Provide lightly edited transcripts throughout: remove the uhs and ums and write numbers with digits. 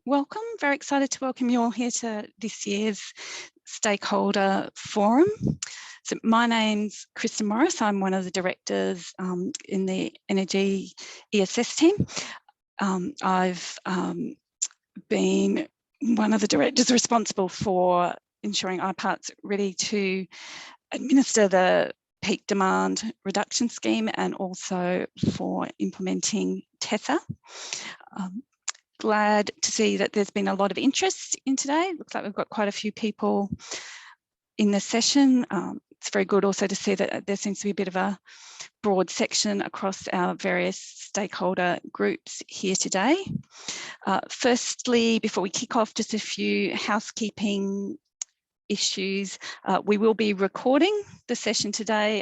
welcome. Very excited to welcome you all here to this year's Stakeholder Forum. So my name's Kristen Morris. I'm one of the directors in the Energy ESS team. I've been one of the directors responsible for ensuring IPART's ready to administer the peak demand reduction scheme and also for implementing TESA. Glad to see that there's been a lot of interest in today. Looks like we've got quite a few people in the session. It's very good also to see that there seems to be a bit of a broad section across our various stakeholder groups here today. Firstly, before we kick off, just a few housekeeping issues. We will be recording the session today.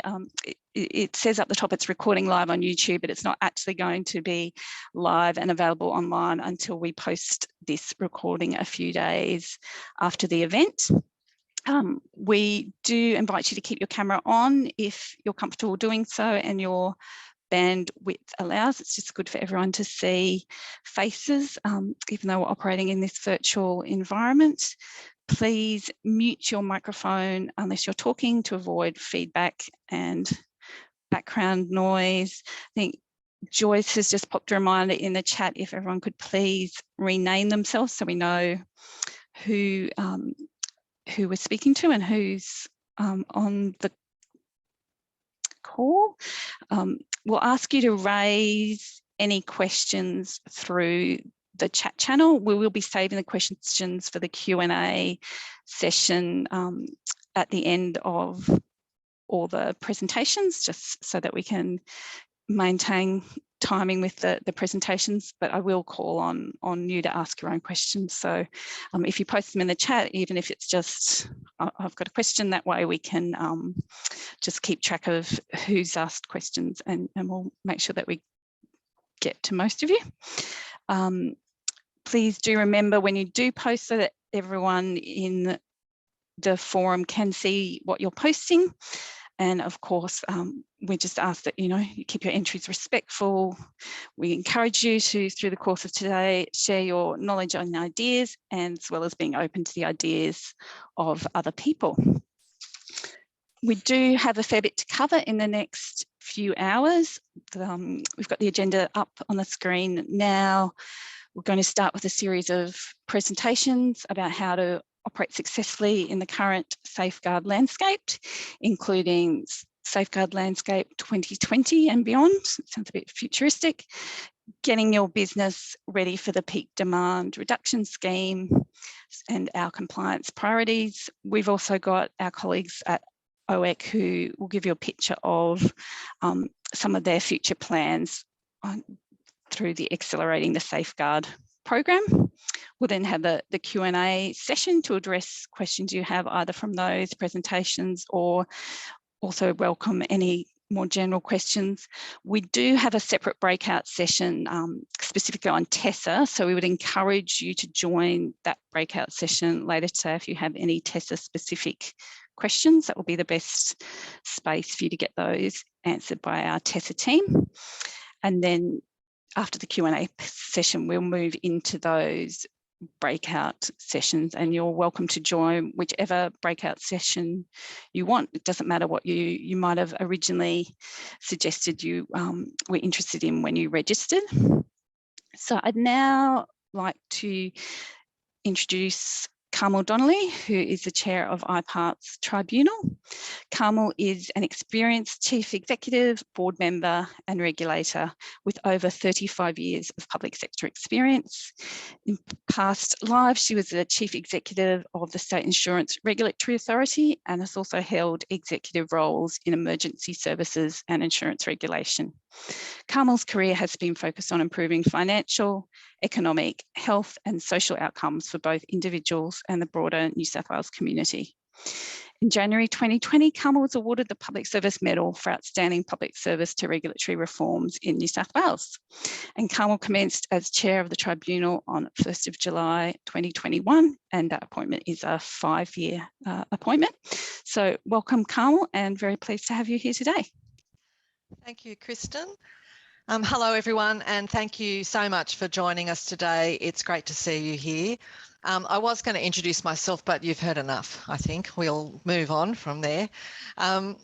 It says up the top it's recording live on YouTube, but it's not actually going to be live and available online until we post this recording a few days after the event. We do invite you to keep your camera on if you're comfortable doing so and your bandwidth allows. It's just good for everyone to see faces, even though we're operating in this virtual environment. Please mute your microphone unless you're talking to avoid feedback and background noise. I think Joyce has just popped a reminder in the chat if everyone could please rename themselves so we know who we're speaking to and who's on the call. We'll ask you to raise any questions through the chat channel. We will be saving the questions for the Q&A session at the end of all the presentations, just so that we can maintain timing with the presentations, but I will call on you to ask your own questions. So if you post them in the chat, even if it's just, I've got a question, that way we can just keep track of who's asked questions and we'll make sure that we get to most of you. Please do remember when you do post so that everyone in the forum can see what you're posting. And of course, we just ask that, you keep your entries respectful. We encourage you to, through the course of today, share your knowledge and ideas, and as well as being open to the ideas of other people. We do have a fair bit to cover in the next few hours. We've got the agenda up on the screen now. We're going to start with a series of presentations about how to operate successfully in the current Safeguard landscape, including Safeguard Landscape 2020 and beyond. It sounds a bit futuristic. Getting your business ready for the peak demand reduction scheme and our compliance priorities. We've also got our colleagues at OEC who will give you a picture of some of their future plans through the Accelerating the Safeguard program. We'll then have the Q&A session to address questions you have either from those presentations or also welcome any more general questions. We do have a separate breakout session specifically on TESA, so we would encourage you to join that breakout session later today if you have any TESA specific questions. That will be the best space for you to get those answered by our TESA team. And then after the Q&A session, we'll move into those breakout sessions, and you're welcome to join whichever breakout session you want. It doesn't matter what you might have originally suggested you were interested in when you registered. So I'd now like to introduce Carmel Donnelly, who is the chair of IPART's tribunal. Carmel is an experienced chief executive, board member and regulator with over 35 years of public sector experience. In past lives, she was the chief executive of the State Insurance Regulatory Authority and has also held executive roles in emergency services and insurance regulation. Carmel's career has been focused on improving financial, economic, health and social outcomes for both individuals and the broader New South Wales community. In January 2020, Carmel was awarded the Public Service Medal for outstanding public service to regulatory reforms in New South Wales. And Carmel commenced as chair of the tribunal on 1st of July 2021, and that appointment is a 5-year appointment. So welcome, Carmel, and very pleased to have you here today. Thank you, Kristen. Hello, everyone, and thank you so much for joining us today. It's great to see you here. I was going to introduce myself, but you've heard enough, I think. We'll move on from there.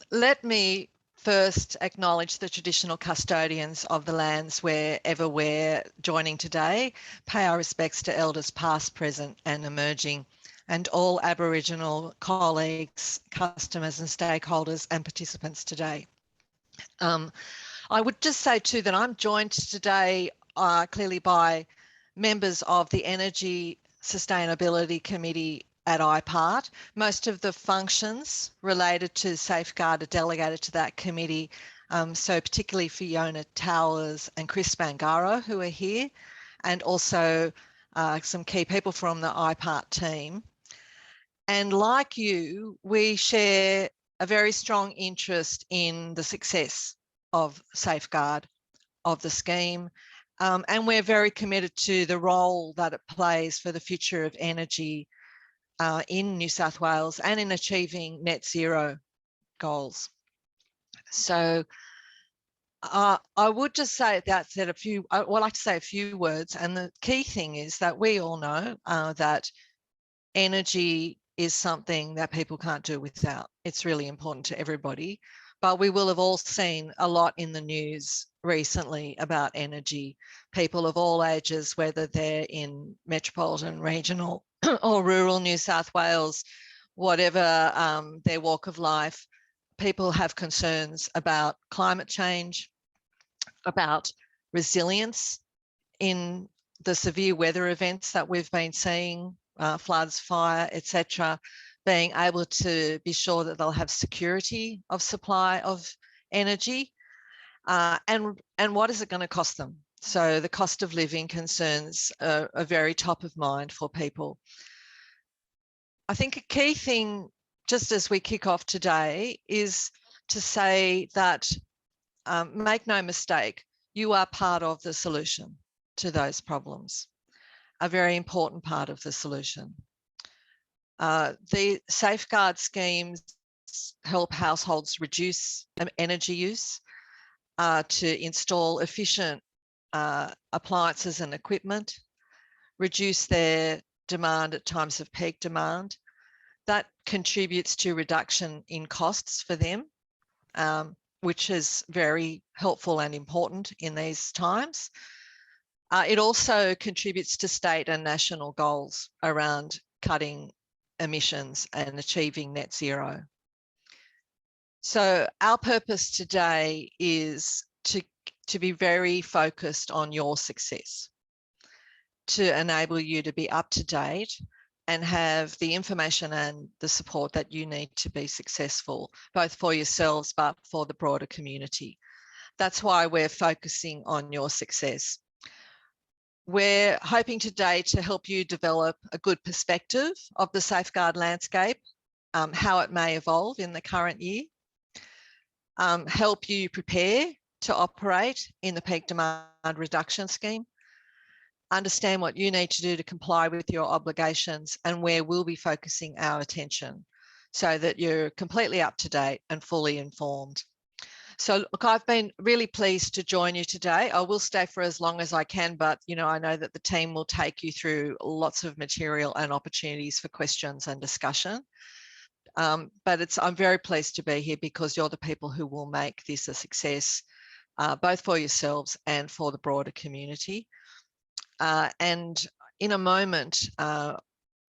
Let me first acknowledge the traditional custodians of the lands wherever we're joining today, pay our respects to elders past, present and emerging, and all Aboriginal colleagues, customers and stakeholders and participants today. I would just say too that I'm joined today clearly by members of the Energy Sustainability Committee at IPART. Most of the functions related to Safeguard are delegated to that committee. So particularly Fiona Towers and Chris Bangaro, who are here, and also some key people from the IPART team. And like you, we share a very strong interest in the success of Safeguard, of the scheme, and we're very committed to the role that it plays for the future of energy in New South Wales and in achieving net zero goals. So I would just say at that said I would like to say a few words, and the key thing is that we all know that energy is something that people can't do without. It's really important to everybody. But we will have all seen a lot in the news recently about energy. People of all ages, whether they're in metropolitan, regional or rural New South Wales, whatever their walk of life, people have concerns about climate change, about resilience in the severe weather events that we've been seeing, floods, fire, etc., being able to be sure that they'll have security of supply of energy, and what is it going to cost them? So the cost of living concerns are very top of mind for people. I think a key thing, just as we kick off today, is to say that make no mistake, you are part of the solution to those problems, a very important part of the solution. The Safeguard schemes help households reduce energy use, to install efficient appliances and equipment, reduce their demand at times of peak demand. That contributes to reduction in costs for them, which is very helpful and important in these times. It also contributes to state and national goals around cutting emissions and achieving net zero. So our purpose today is to be very focused on your success, to enable you to be up to date and have the information and the support that you need to be successful, both for yourselves but for the broader community. That's why we're focusing on your success. We're hoping today to help you develop a good perspective of the Safeguard landscape, how it may evolve in the current year, help you prepare to operate in the peak demand reduction scheme, understand what you need to do to comply with your obligations and where we'll be focusing our attention so that you're completely up to date and fully informed. So look, I've been really pleased to join you today. I will stay for as long as I can, but I know that the team will take you through lots of material and opportunities for questions and discussion. But I'm very pleased to be here because you're the people who will make this a success, both for yourselves and for the broader community. And in a moment,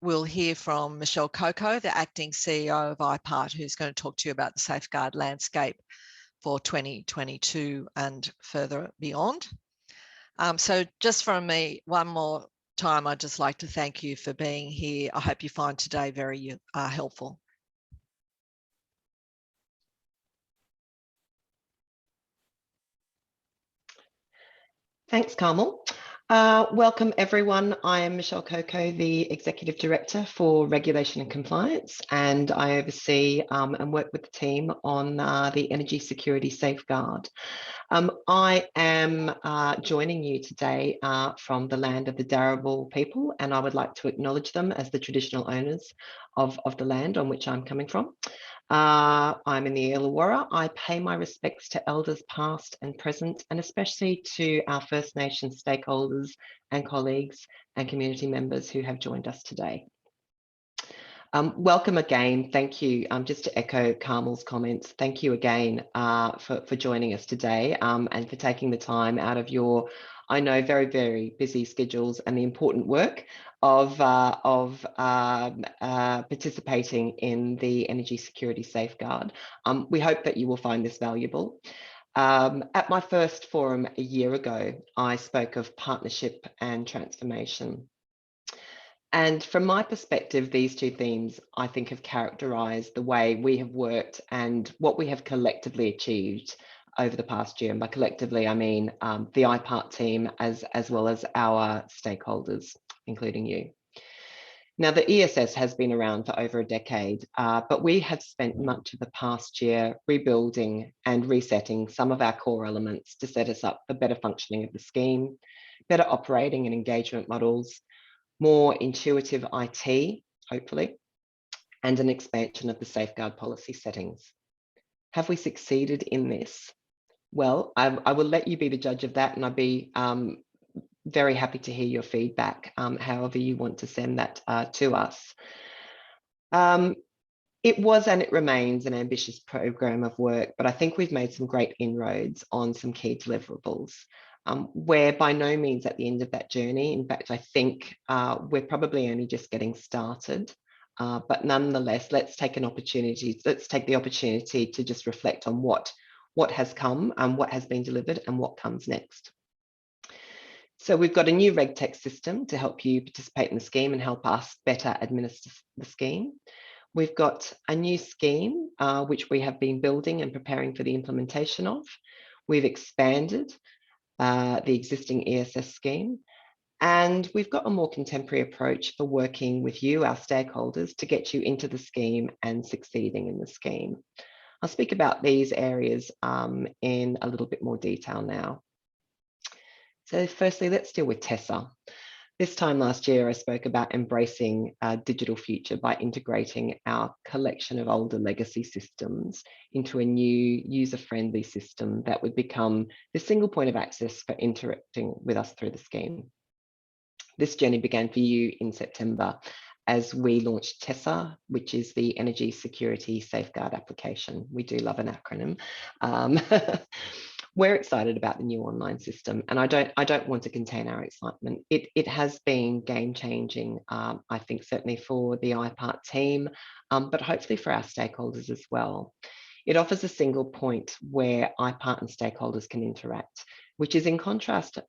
we'll hear from Michelle Coco, the acting CEO of IPART, who's going to talk to you about the Safeguard landscape for 2022 and further beyond. So just from me, one more time, I'd just like to thank you for being here. I hope you find today very helpful. Thanks, Carmel. Welcome, everyone. I am Michelle Coco, the Executive Director for Regulation and Compliance, and I oversee and work with the team on the Energy Security Safeguard. I am joining you today from the land of the Darabal people, and I would like to acknowledge them as the traditional owners of the land on which I'm coming from. I'm in the Illawarra. I pay my respects to elders past and present, and especially to our First Nations stakeholders and colleagues and community members who have joined us today. Welcome again. Thank you. Just to echo Carmel's comments, thank you again for joining us today and for taking the time out of your, I know, very, very busy schedules and the important work of participating in the Energy Security Safeguard. We hope that you will find this valuable. At my first forum a year ago, I spoke of partnership and transformation. And from my perspective, these two themes, I think, have characterized the way we have worked and what we have collectively achieved over the past year. And by collectively, I mean the IPART team as well as our stakeholders, including you. Now, the ESS has been around for over a decade, but we have spent much of the past year rebuilding and resetting some of our core elements to set us up for better functioning of the scheme, better operating and engagement models, more intuitive IT, hopefully, and an expansion of the safeguard policy settings. Have we succeeded in this? Well, I will let you be the judge of that, and I'd be very happy to hear your feedback, however you want to send that to us. It was and it remains an ambitious program of work, but I think we've made some great inroads on some key deliverables. We're by no means at the end of that journey. In fact, I think we're probably only just getting started. But nonetheless, let's take the opportunity to just reflect on what has come and what has been delivered and what comes next. So we've got a new RegTech system to help you participate in the scheme and help us better administer the scheme. We've got a new scheme, which we have been building and preparing for the implementation of. We've expanded the existing ESS scheme, and we've got a more contemporary approach for working with you, our stakeholders, to get you into the scheme and succeeding in the scheme. I'll speak about these areas in a little bit more detail now. So firstly, let's deal with TESA. This time last year, I spoke about embracing a digital future by integrating our collection of older legacy systems into a new user-friendly system that would become the single point of access for interacting with us through the scheme. This journey began for you in September as we launched TESA, which is the Energy Security Safeguard Application. We do love an acronym. We're excited about the new online system, and I don't want to contain our excitement. It has been game-changing, I think, certainly for the IPART team, but hopefully for our stakeholders as well. It offers a single point where IPART and stakeholders can interact, which is in contrast,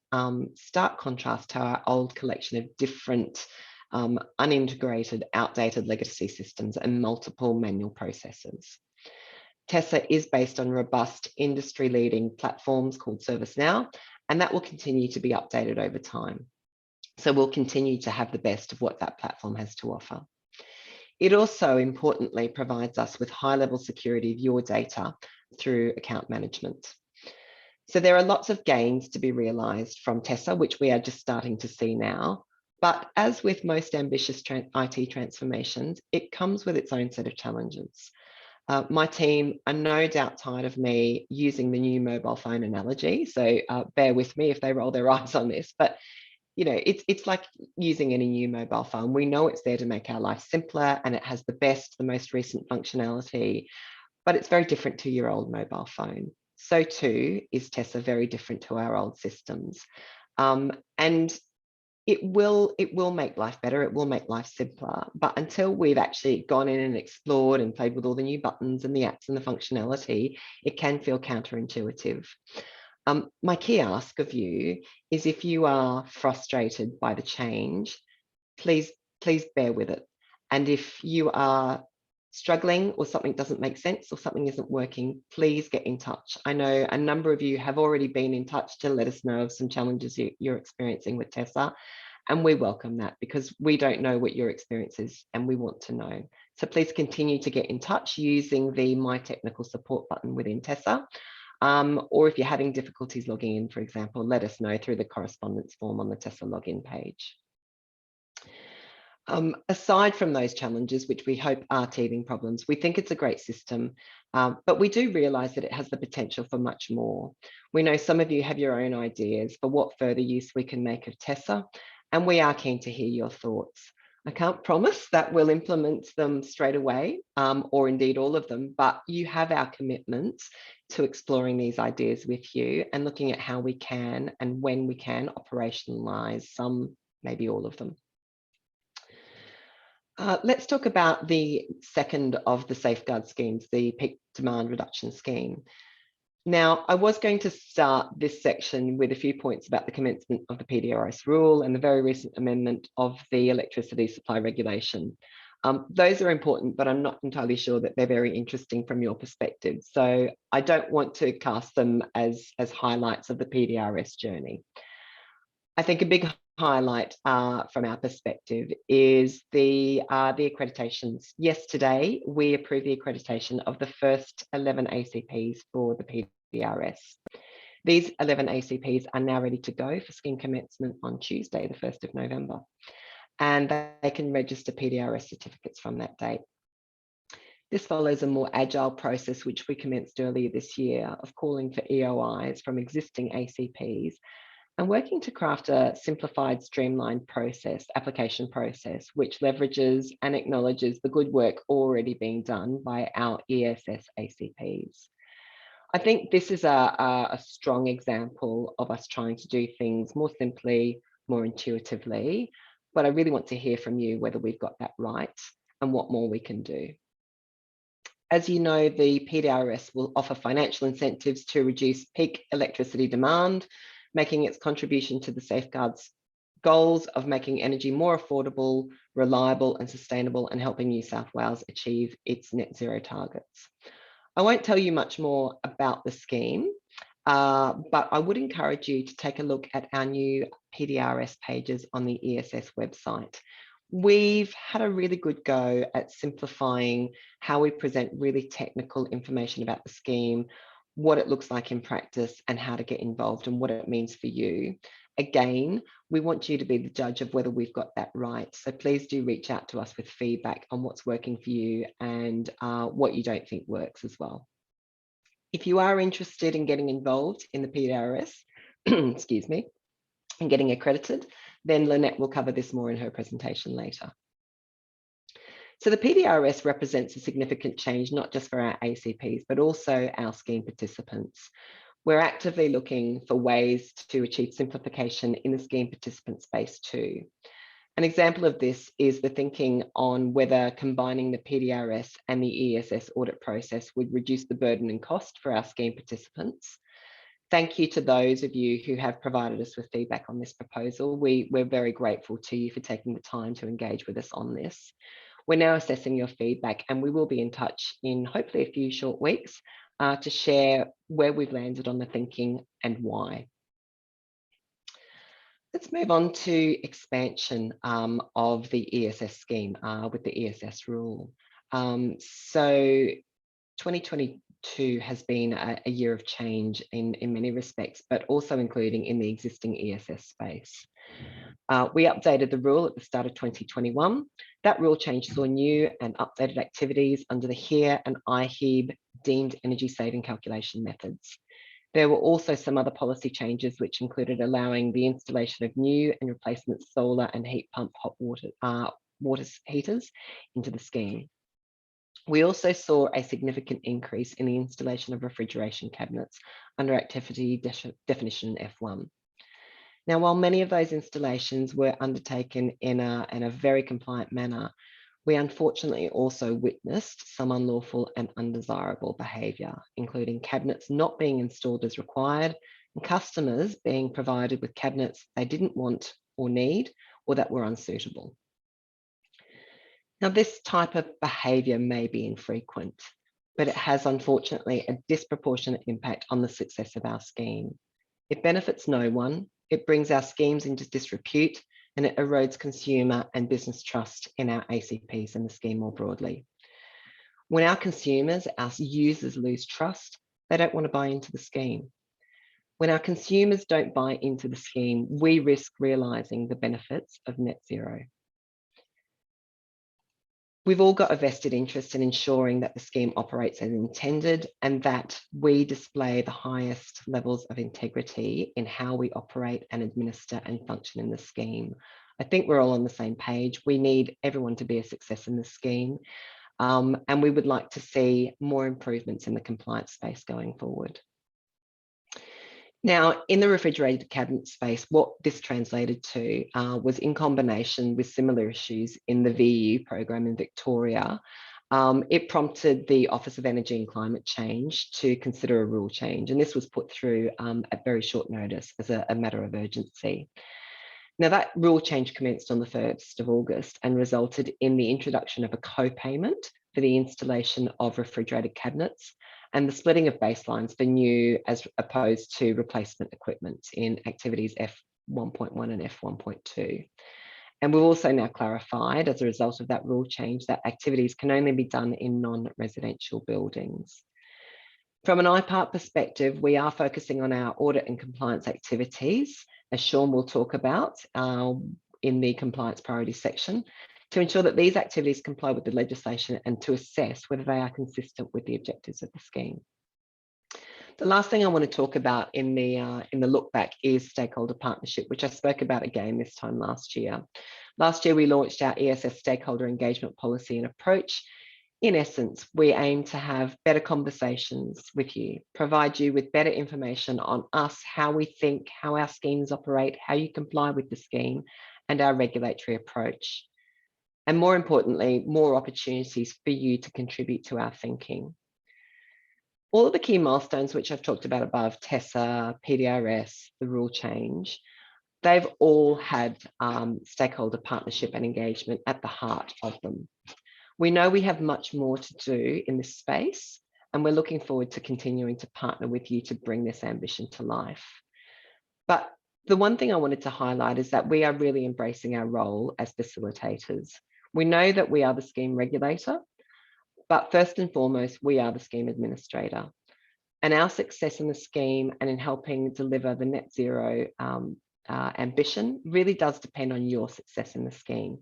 stark contrast to our old collection of different unintegrated, outdated legacy systems and multiple manual processes. TESA is based on robust industry-leading platforms called ServiceNow, and that will continue to be updated over time. So we'll continue to have the best of what that platform has to offer. It also importantly provides us with high-level security of your data through account management. So there are lots of gains to be realized from TESA, which we are just starting to see now. But as with most ambitious IT transformations, it comes with its own set of challenges. My team are no doubt tired of me using the new mobile phone analogy, so bear with me if they roll their eyes on this, but you know, it's like using any new mobile phone. We know it's there to make our life simpler and it has the most recent functionality, but it's very different to your old mobile phone. So too is TESA very different to our old systems. And it will make life better, it will make life simpler, but until we've actually gone in and explored and played with all the new buttons and the apps and the functionality, it can feel counterintuitive. My key ask of you is, if you are frustrated by the change, please bear with it. And if you are struggling or something doesn't make sense or something isn't working, please get in touch. I know a number of you have already been in touch to let us know of some challenges you're experiencing with TESA, and we welcome that because we don't know what your experience is and we want to know. So please continue to get in touch using the My Technical Support button within TESA, or if you're having difficulties logging in, for example, let us know through the correspondence form on the TESA login page. Aside from those challenges, which we hope are teething problems, we think it's a great system, but we do realise that it has the potential for much more. We know some of you have your own ideas for what further use we can make of TESA, and we are keen to hear your thoughts. I can't promise that we'll implement them straight away, or indeed all of them, but you have our commitment to exploring these ideas with you and looking at how we can and when we can operationalise some, maybe all of them. Let's talk about the second of the safeguard schemes, the peak demand reduction scheme. Now, I was going to start this section with a few points about the commencement of the PDRS rule and the very recent amendment of the electricity supply regulation. Those are important, but I'm not entirely sure that they're very interesting from your perspective. So I don't want to cast them as highlights of the PDRS journey. I think a big highlight from our perspective is the accreditations. Yesterday, we approved the accreditation of the first 11 ACPs for the PDRS. These 11 ACPs are now ready to go for scheme commencement on Tuesday, the 1st of November, and they can register PDRS certificates from that date. This follows a more agile process which we commenced earlier this year of calling for EOIs from existing ACPs and working to craft a simplified, streamlined application process, which leverages and acknowledges the good work already being done by our ESS ACPs. I think this is a strong example of us trying to do things more simply, more intuitively, but I really want to hear from you whether we've got that right and what more we can do. As you know, the PDRS will offer financial incentives to reduce peak electricity demand, making its contribution to the Safeguard's goals of making energy more affordable, reliable and sustainable, and helping New South Wales achieve its net zero targets. I won't tell you much more about the scheme, but I would encourage you to take a look at our new PDRS pages on the ESS website. We've had a really good go at simplifying how we present really technical information about the scheme, what it looks like in practice and how to get involved and what it means for you. Again, we want you to be the judge of whether we've got that right. So please do reach out to us with feedback on what's working for you and what you don't think works as well. If you are interested in getting involved in the PDRS, excuse me, and getting accredited, then Lynette will cover this more in her presentation later. So the PDRS represents a significant change, not just for our ACPs, but also our scheme participants. We're actively looking for ways to achieve simplification in the scheme participant space too. An example of this is the thinking on whether combining the PDRS and the ESS audit process would reduce the burden and cost for our scheme participants. Thank you to those of you who have provided us with feedback on this proposal. We're very grateful to you for taking the time to engage with us on this. We're now assessing your feedback and we will be in touch in hopefully a few short weeks to share where we've landed on the thinking and why. Let's move on to expansion of the ESS scheme with the ESS rule. So 2022 has been a year of change in many respects, but also including in the existing ESS space. We updated the rule at the start of 2021. That rule change saw new and updated activities under the HERE and IHEB deemed energy saving calculation methods. There were also some other policy changes which included allowing the installation of new and replacement solar and heat pump hot water heaters into the scheme. We also saw a significant increase in the installation of refrigeration cabinets under activity definition F1. Now, while many of those installations were undertaken in a very compliant manner, we unfortunately also witnessed some unlawful and undesirable behaviour, including cabinets not being installed as required and customers being provided with cabinets they didn't want or need or that were unsuitable. Now, this type of behaviour may be infrequent, but it has unfortunately a disproportionate impact on the success of our scheme. It benefits no one, it brings our schemes into disrepute, and it erodes consumer and business trust in our ACPs and the scheme more broadly. When our consumers, our users lose trust, they don't want to buy into the scheme. When our consumers don't buy into the scheme, we risk realising the benefits of net zero. We've all got a vested interest in ensuring that the scheme operates as intended and that we display the highest levels of integrity in how we operate and administer and function in the scheme. I think we're all on the same page. We need everyone to be a success in the scheme, and we would like to see more improvements in the compliance space going forward. Now, in the refrigerated cabinet space, what this translated to was, in combination with similar issues in the VEU program in Victoria, it prompted the Office of Energy and Climate Change to consider a rule change. And this was put through at very short notice as a matter of urgency. Now, that rule change commenced on the 1st of August and resulted in the introduction of a co-payment for the installation of refrigerated cabinets and the splitting of baselines for new as opposed to replacement equipment in activities F1.1 and F1.2. And we've also now clarified, as a result of that rule change, that activities can only be done in non-residential buildings. From an IPART perspective, we are focusing on our audit and compliance activities, as Sean will talk about in the compliance priority section, to ensure that these activities comply with the legislation and to assess whether they are consistent with the objectives of the scheme. The last thing I want to talk about in the look back is stakeholder partnership, which I spoke about again this time last year. Last year, we launched our ESS stakeholder engagement policy and approach. In essence, we aim to have better conversations with you, provide you with better information on us, how we think, how our schemes operate, how you comply with the scheme, and our regulatory approach. And more importantly, more opportunities for you to contribute to our thinking. All of the key milestones which I've talked about above, TESA, PDRS, the rule change, they've all had stakeholder partnership and engagement at the heart of them. We know we have much more to do in this space, and we're looking forward to continuing to partner with you to bring this ambition to life. But the one thing I wanted to highlight is that we are really embracing our role as facilitators. We know that we are the scheme regulator, but first and foremost, we are the scheme administrator. And our success in the scheme and in helping deliver the net zero ambition really does depend on your success in the scheme.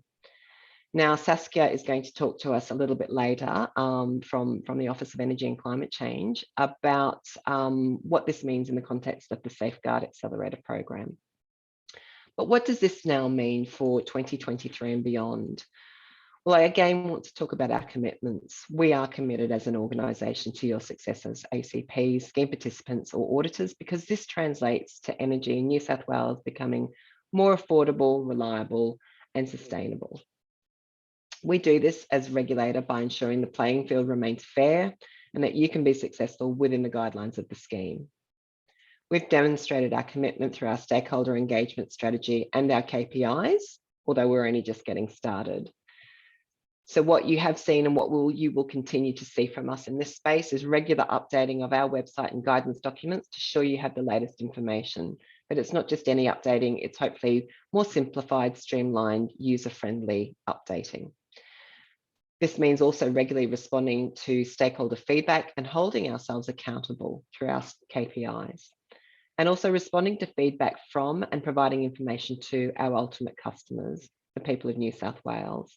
Now, Saskia is going to talk to us a little bit later from the Office of Energy and Climate Change about what this means in the context of the Safeguard Accelerator program. But what does this now mean for 2023 and beyond? Well, I again want to talk about our commitments. We are committed as an organisation to your success as ACPs, scheme participants or auditors, because this translates to energy in New South Wales becoming more affordable, reliable and sustainable. We do this as regulator by ensuring the playing field remains fair and that you can be successful within the guidelines of the scheme. We've demonstrated our commitment through our stakeholder engagement strategy and our KPIs, although we're only just getting started. So what you have seen and what you will continue to see from us in this space is regular updating of our website and guidance documents to ensure you have the latest information. But it's not just any updating, it's hopefully more simplified, streamlined, user-friendly updating. This means also regularly responding to stakeholder feedback and holding ourselves accountable through our KPIs. And also responding to feedback from and providing information to our ultimate customers, the people of New South Wales.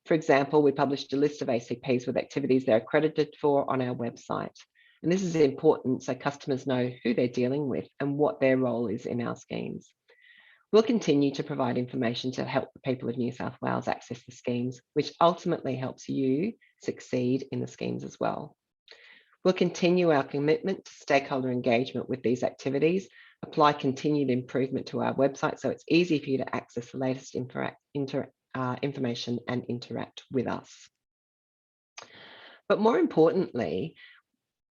For example, we published a list of ACPs with activities they're accredited for on our website. And this is important so customers know who they're dealing with and what their role is in our schemes. We'll continue to provide information to help the people of New South Wales access the schemes, which ultimately helps you succeed in the schemes as well. We'll continue our commitment to stakeholder engagement with these activities, apply continued improvement to our website so it's easy for you to access the latest information and interact with us. But more importantly,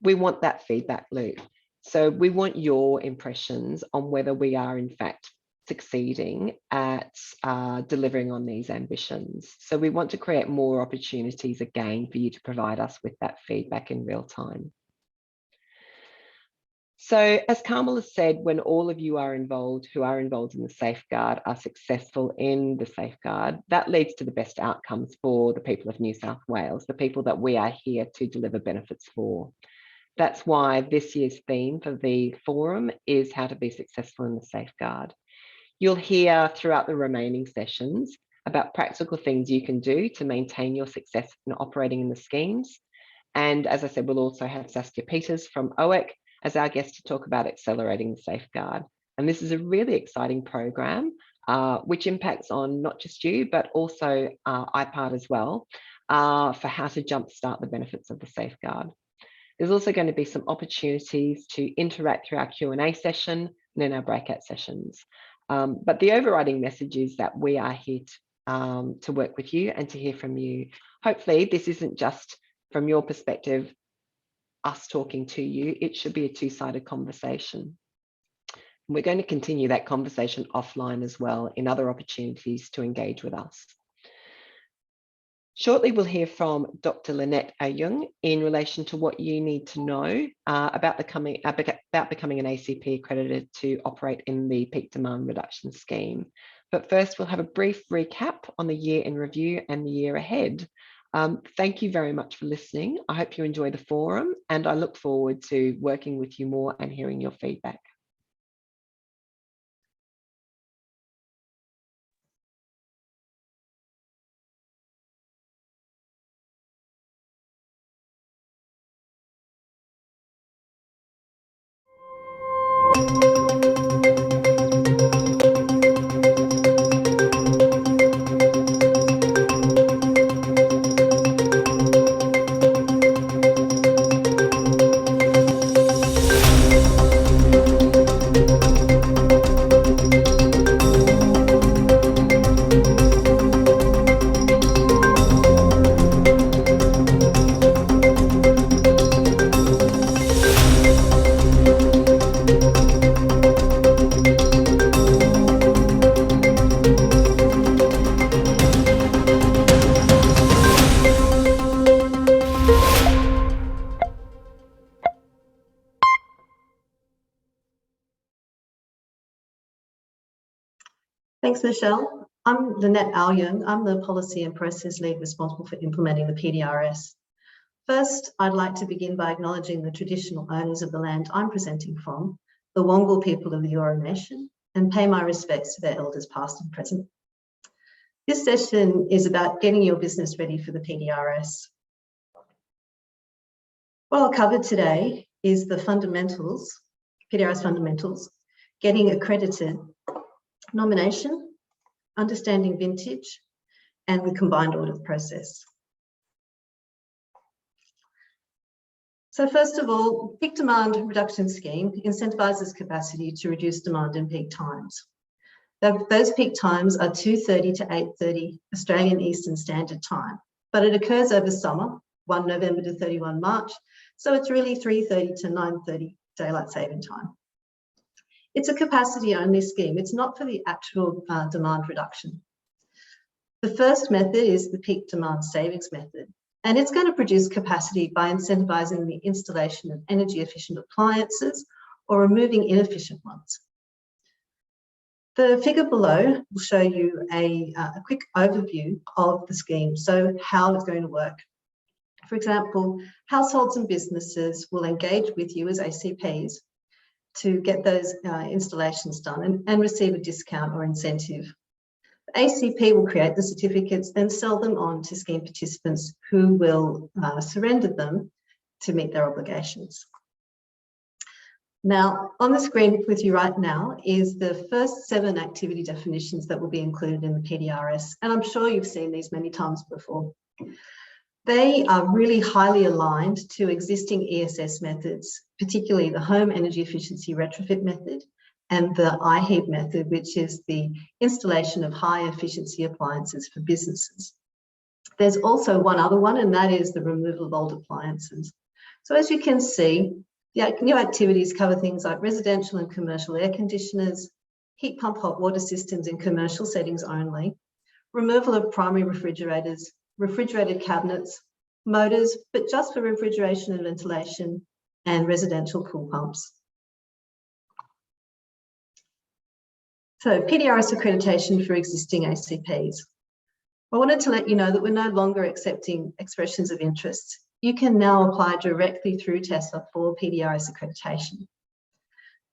we want that feedback loop. So we want your impressions on whether we are in fact succeeding at delivering on these ambitions. So we want to create more opportunities again for you to provide us with that feedback in real time. So as Carmel has said, when all of you are involved, who are involved in the Safeguard, are successful in the Safeguard, that leads to the best outcomes for the people of New South Wales, the people that we are here to deliver benefits for. That's why this year's theme for the forum is how to be successful in the Safeguard. You'll hear throughout the remaining sessions about practical things you can do to maintain your success in operating in the schemes. And as I said, we'll also have Saskia Peters from OEC as our guest to talk about accelerating the Safeguard. And this is a really exciting program, which impacts on not just you, but also IPART as well, for how to jumpstart the benefits of the Safeguard. There's also going to be some opportunities to interact through our Q&A session and in our breakout sessions. But the overriding message is that we are here to work with you and to hear from you. Hopefully, this isn't just from your perspective, us talking to you. It should be a two-sided conversation. We're going to continue that conversation offline as well in other opportunities to engage with us. Shortly, we'll hear from Dr. Lynette Ayung in relation to what you need to know about becoming an ACP accredited to operate in the peak demand reduction scheme. But first, we'll have a brief recap on the year in review and the year ahead. Thank you very much for listening. I hope you enjoy the forum, and I look forward to working with you more and hearing your feedback. Thanks, Michelle. I'm Lynette Ayung. I'm the Policy and Process Lead responsible for implementing the PDRS. First, I'd like to begin by acknowledging the traditional owners of the land I'm presenting from, the Wongal people of the Eora Nation, and pay my respects to their elders past and present. This session is about getting your business ready for the PDRS. What I'll cover today is the fundamentals, PDRS fundamentals, getting accredited, nomination, understanding vintage, and the combined audit process. So first of all, peak demand reduction scheme incentivises capacity to reduce demand in peak times. Those peak times are 2:30 to 8:30 Australian Eastern Standard Time, but it occurs over summer, 1 November to 31 March, so it's really 3:30 to 9:30 daylight saving time. It's a capacity-only scheme. It's not for the actual demand reduction. The first method is the peak demand savings method, and it's going to produce capacity by incentivising the installation of energy-efficient appliances or removing inefficient ones. The figure below will show you a quick overview of the scheme, so how it's going to work. For example, households and businesses will engage with you as ACPs to get those installations done and receive a discount or incentive. The ACP will create the certificates and sell them on to scheme participants who will surrender them to meet their obligations. Now, on the screen with you right now is the first 7 activity definitions that will be included in the PDRS, and I'm sure you've seen these many times before. They are really highly aligned to existing ESS methods, particularly the home energy efficiency retrofit method and the IHEAP method, which is the installation of high efficiency appliances for businesses. There's also one other one, and that is the removal of old appliances. So as you can see, the new activities cover things like residential and commercial air conditioners, heat pump hot water systems in commercial settings only, removal of primary refrigerators, refrigerated cabinets, motors, but just for refrigeration and ventilation, and residential pool pumps. So PDRS accreditation for existing ACPs. I wanted to let you know that we're no longer accepting expressions of interest. You can now apply directly through TESA for PDRS accreditation.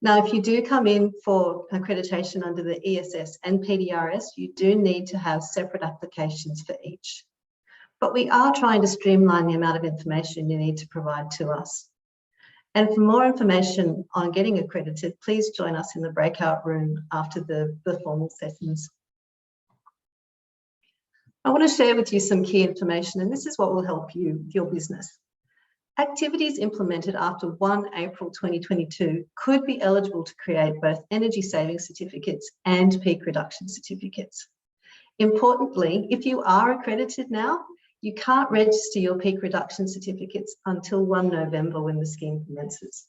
Now, if you do come in for accreditation under the ESS and PDRS, you do need to have separate applications for each. But we are trying to streamline the amount of information you need to provide to us. And for more information on getting accredited, please join us in the breakout room after the formal sessions. I want to share with you some key information, and this is what will help you, your business. Activities implemented after 1 April 2022 could be eligible to create both energy saving certificates and peak reduction certificates. Importantly, if you are accredited now, you can't register your peak reduction certificates until 1 November when the scheme commences.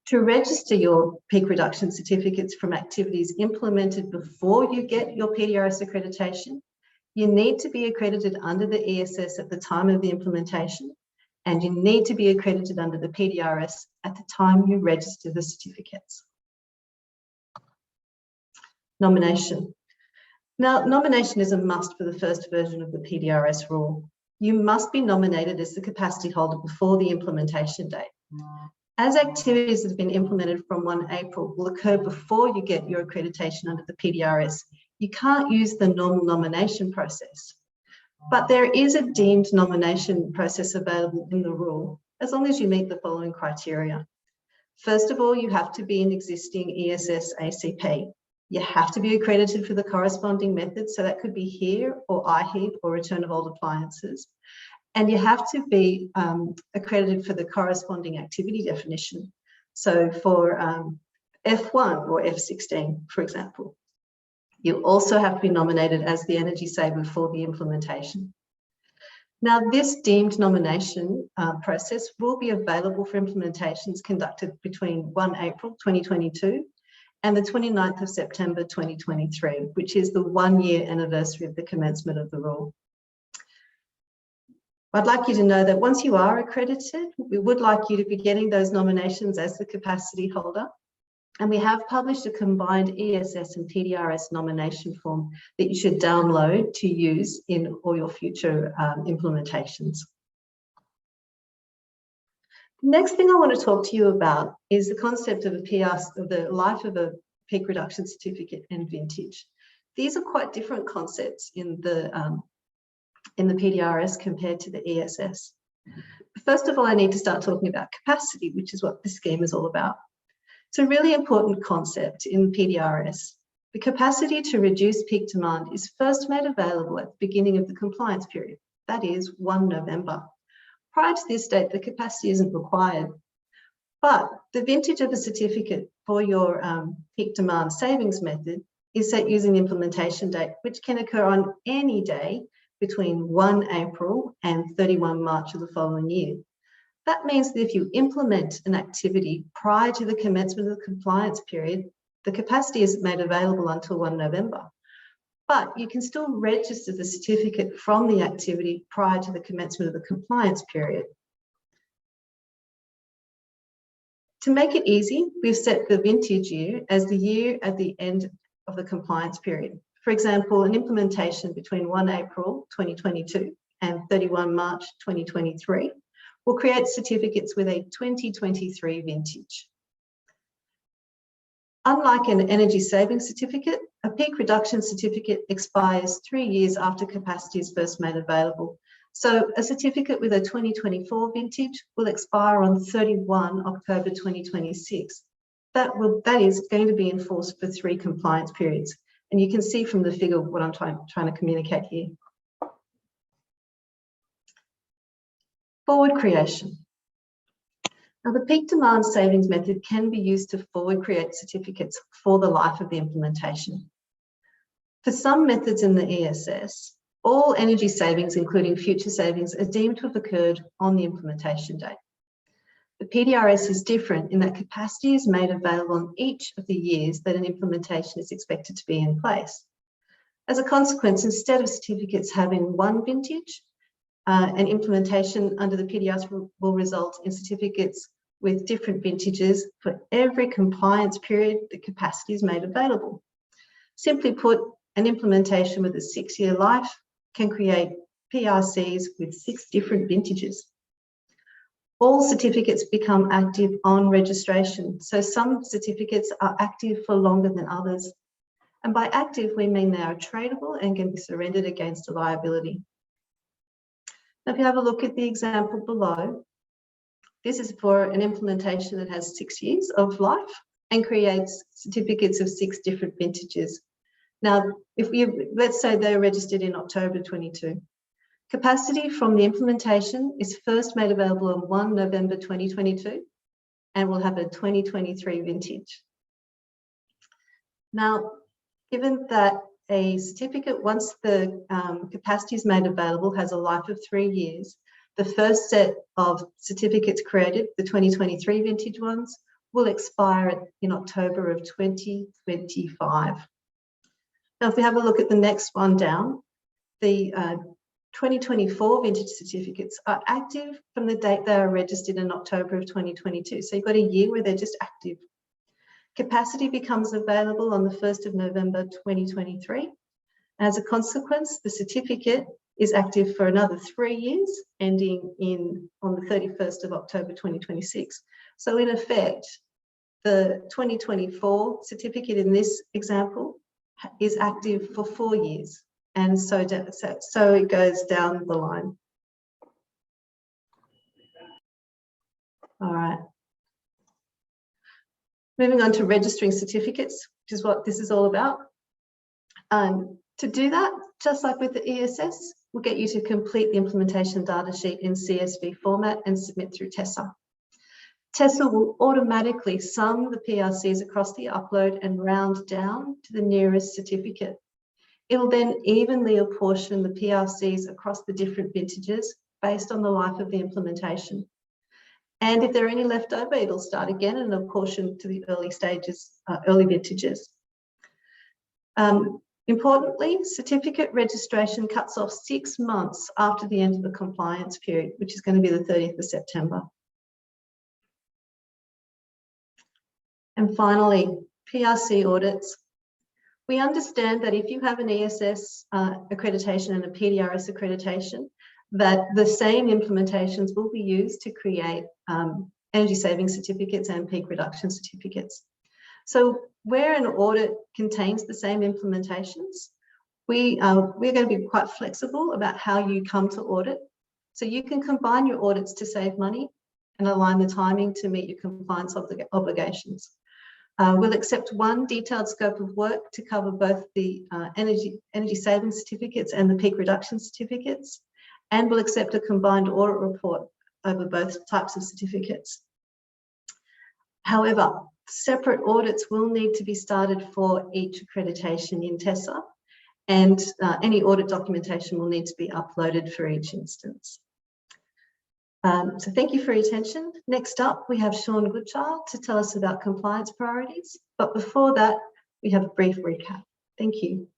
To register your peak reduction certificates from activities implemented before you get your PDRS accreditation, you need to be accredited under the ESS at the time of the implementation, and you need to be accredited under the PDRS at the time you register the certificates. Nomination. Now, nomination is a must for the first version of the PDRS rule. You must be nominated as the capacity holder before the implementation date. As activities that have been implemented from 1 April will occur before you get your accreditation under the PDRS, you can't use the normal nomination process. But there is a deemed nomination process available in the rule, as long as you meet the following criteria. First of all, you have to be an existing ESS ACP. You have to be accredited for the corresponding method, so that could be HERE or IHEAP or return of old appliances. And you have to be accredited for the corresponding activity definition. So for F1 or F16, for example. You also have to be nominated as the energy saver for the implementation. Now, this deemed nomination process will be available for implementations conducted between 1 April 2022 and the 29th of September 2023, which is the 1-year anniversary of the commencement of the rule. I'd like you to know that once you are accredited, we would like you to be getting those nominations as the capacity holder. And we have published a combined ESS and PDRS nomination form that you should download to use in all your future implementations. The next thing I want to talk to you about is the concept of the life of a peak reduction certificate and vintage. These are quite different concepts in the PDRS compared to the ESS. First of all, I need to start talking about capacity, which is what this scheme is all about. It's a really important concept in PDRS. The capacity to reduce peak demand is first made available at the beginning of the compliance period, that is 1 November. Prior to this date, the capacity isn't required, but the vintage of a certificate for your peak demand savings method is set using the implementation date, which can occur on any day between 1 April and 31 March of the following year. That means that if you implement an activity prior to the commencement of the compliance period, the capacity is made available until 1 November. But you can still register the certificate from the activity prior to the commencement of the compliance period. To make it easy, we've set the vintage year as the year at the end of the compliance period. For example, an implementation between 1 April 2022 and 31 March 2023 will create certificates with a 2023 vintage. Unlike an energy saving certificate, a peak reduction certificate expires 3 years after capacity is first made available. So a certificate with a 2024 vintage will expire on 31 October 2026. That is going to be enforced for 3 compliance periods. And you can see from the figure what I'm trying to communicate here. Forward creation. Now, the peak demand savings method can be used to forward create certificates for the life of the implementation. For some methods in the ESS, all energy savings, including future savings, are deemed to have occurred on the implementation date. The PDRS is different in that capacity is made available in each of the years that an implementation is expected to be in place. As a consequence, instead of certificates having 1 vintage, an implementation under the PDRS will result in certificates with different vintages for every compliance period the capacity is made available. Simply put, an implementation with a 6-year life can create PRCs with 6 different vintages. All certificates become active on registration. So some certificates are active for longer than others. And by active, we mean they are tradable and can be surrendered against a liability. Now, if you have a look at the example below, this is for an implementation that has 6 years of life and creates certificates of 6 different vintages. Now, let's say they're registered in October 22. Capacity from the implementation is first made available on 1 November 2022 and will have a 2023 vintage. Now, given that a certificate, once the capacity is made available, has a life of 3 years, the first set of certificates created, the 2023 vintage ones, will expire in October of 2025. Now, if we have a look at the next one down, the 2024 vintage certificates are active from the date they are registered in October of 2022. So you've got a year where they're just active. Capacity becomes available on the 1st of November 2023. As a consequence, the certificate is active for another 3 years, ending on the 31st of October 2026. So in effect, the 2024 certificate in this example is active for 4 years. And so it goes down the line. All right. Moving on to registering certificates, which is what this is all about. To do that, just like with the ESS, we'll get you to complete the implementation data sheet in CSV format and submit through TESA. TESA will automatically sum the PRCs across the upload and round down to the nearest certificate. It will then evenly apportion the PRCs across the different vintages based on the life of the implementation. And if there are any left over, it'll start again and apportion to the early stages, early vintages. Importantly, certificate registration cuts off 6 months after the end of the compliance period, which is going to be the 30th of September. And finally, PRC audits. We understand that if you have an ESS accreditation and a PDRS accreditation, that the same implementations will be used to create energy saving certificates and peak reduction certificates. So where an audit contains the same implementations, we're going to be quite flexible about how you come to audit. So you can combine your audits to save money and align the timing to meet your compliance obligations. We'll accept one detailed scope of work to cover both the energy saving certificates and the peak reduction certificates, and we'll accept a combined audit report over both types of certificates. However, separate audits will need to be started for each accreditation in TESA, and any audit documentation will need to be uploaded for each instance. So thank you for your attention. Next up, we have Sean Goodchild to tell us about compliance priorities. But before that, we have a brief recap. Thank you.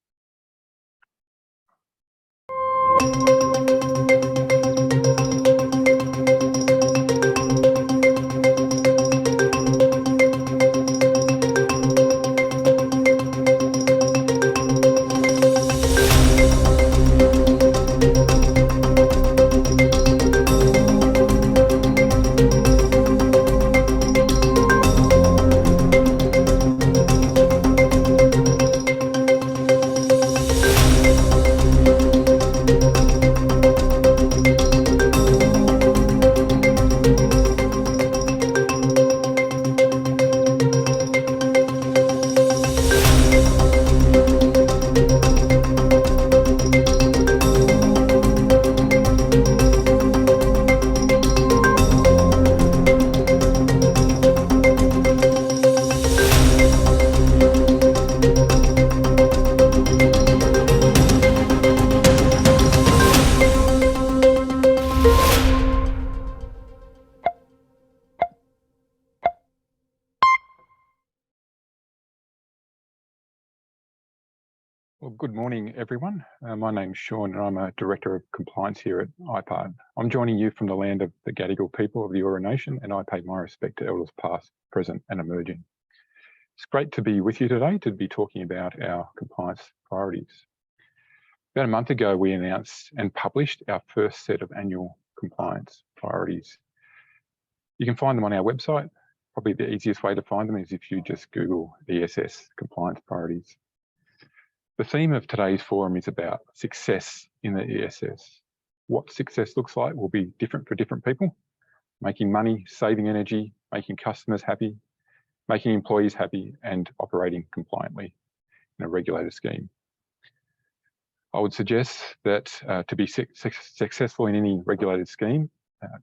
Well, good morning, everyone. My name's Sean and I'm a Director of Compliance here at IPART. I'm joining you from the land of the Gadigal people of the Eora Nation, and I pay my respect to Elders past, present and emerging. It's great to be with you today to be talking about our compliance priorities. About a month ago, we announced and published our first set of annual compliance priorities. You can find them on our website. Probably the easiest way to find them is if you just Google ESS compliance priorities. The theme of today's forum is about success in the ESS. What success looks like will be different for different people. Making money, saving energy, making customers happy, making employees happy, and operating compliantly in a regulated scheme. I would suggest that to be successful in any regulated scheme,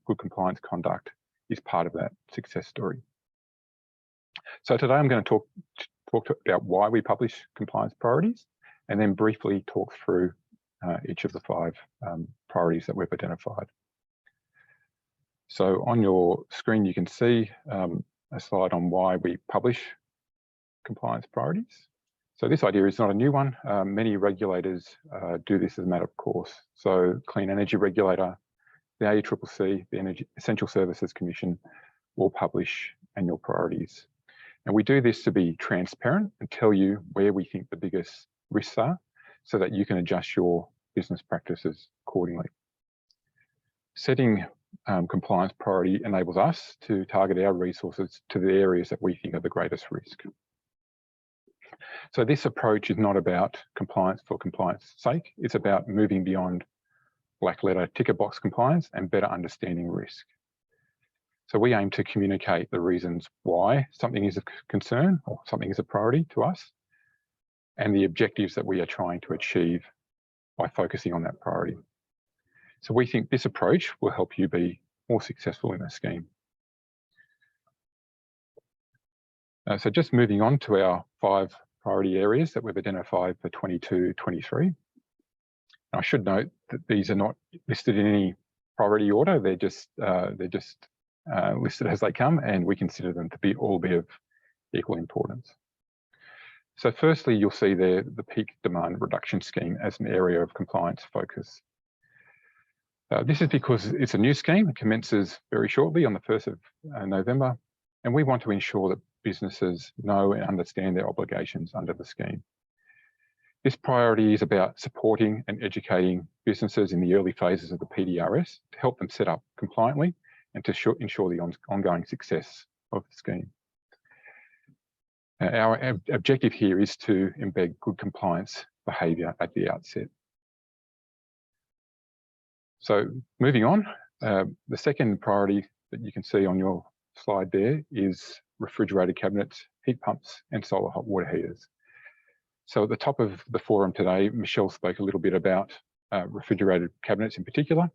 good compliance conduct is part of that success story. So today I'm going to talk about why we publish compliance priorities, and then briefly talk through each of the 5 priorities that we've identified. So on your screen, you can see a slide on why we publish compliance priorities. So this idea is not a new one. Many regulators do this as a matter of course. So Clean Energy Regulator, the AECCC, the Energy Essential Services Commission will publish annual priorities. And we do this to be transparent and tell you where we think the biggest risks are so that you can adjust your business practices accordingly. Setting compliance priority enables us to target our resources to the areas that we think are the greatest risk. So this approach is not about compliance for compliance sake. It's about moving beyond black letter ticker box compliance and better understanding risk. So we aim to communicate the reasons why something is a concern or something is a priority to us, and the objectives that we are trying to achieve by focusing on that priority. So we think this approach will help you be more successful in a scheme. So just moving on to our 5 priority areas that we've identified for 22-23. I should note that these are not listed in any priority order. They're just listed as they come, and we consider them to all be of equal importance. So firstly, you'll see there the peak demand reduction scheme as an area of compliance focus. This is because it's a new scheme. It commences very shortly on the 1st of November, and we want to ensure that businesses know and understand their obligations under the scheme. This priority is about supporting and educating businesses in the early phases of the PDRS to help them set up compliantly and to ensure the ongoing success of the scheme. Our objective here is to embed good compliance behaviour at the outset. So moving on, the second priority that you can see on your slide there is refrigerated cabinets, heat pumps and solar hot water heaters. So at the top of the forum today, Michelle spoke a little bit about refrigerated cabinets in particular.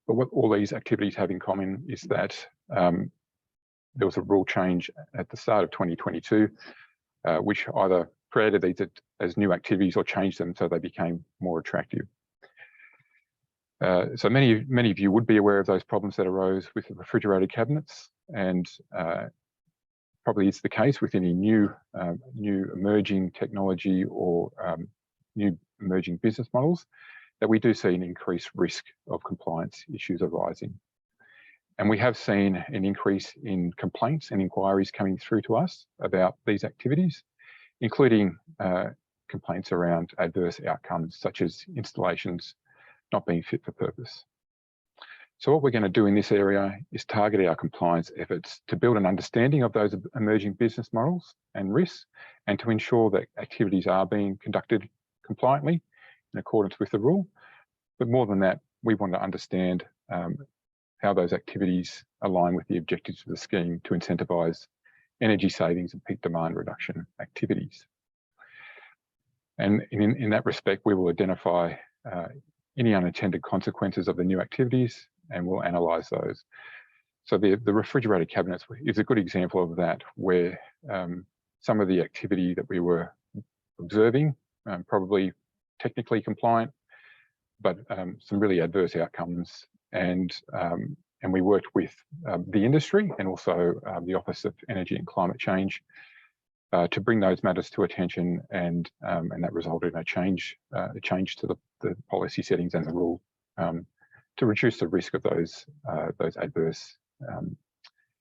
But what all these activities have in common is that there was a rule change at the start of 2022, which either created these as new activities or changed them so they became more attractive. So many of you would be aware of those problems that arose with the refrigerated cabinets, and probably is the case with any new emerging technology or new emerging business models, that we do see an increased risk of compliance issues arising. And we have seen an increase in complaints and inquiries coming through to us about these activities, including complaints around adverse outcomes, such as installations not being fit for purpose. So what we're going to do in this area is target our compliance efforts to build an understanding of those emerging business models and risks, and to ensure that activities are being conducted compliantly in accordance with the rule. But more than that, we want to understand how those activities align with the objectives of the scheme to incentivise energy savings and peak demand reduction activities. And in that respect, we will identify any unintended consequences of the new activities, and we'll analyse those. So the refrigerated cabinets is a good example of that, where some of the activity that we were observing, probably technically compliant, but some really adverse outcomes, and we worked with the industry and also the Office of Energy and Climate Change to bring those matters to attention, and that resulted in a change to the policy settings and the rule to reduce the risk of those adverse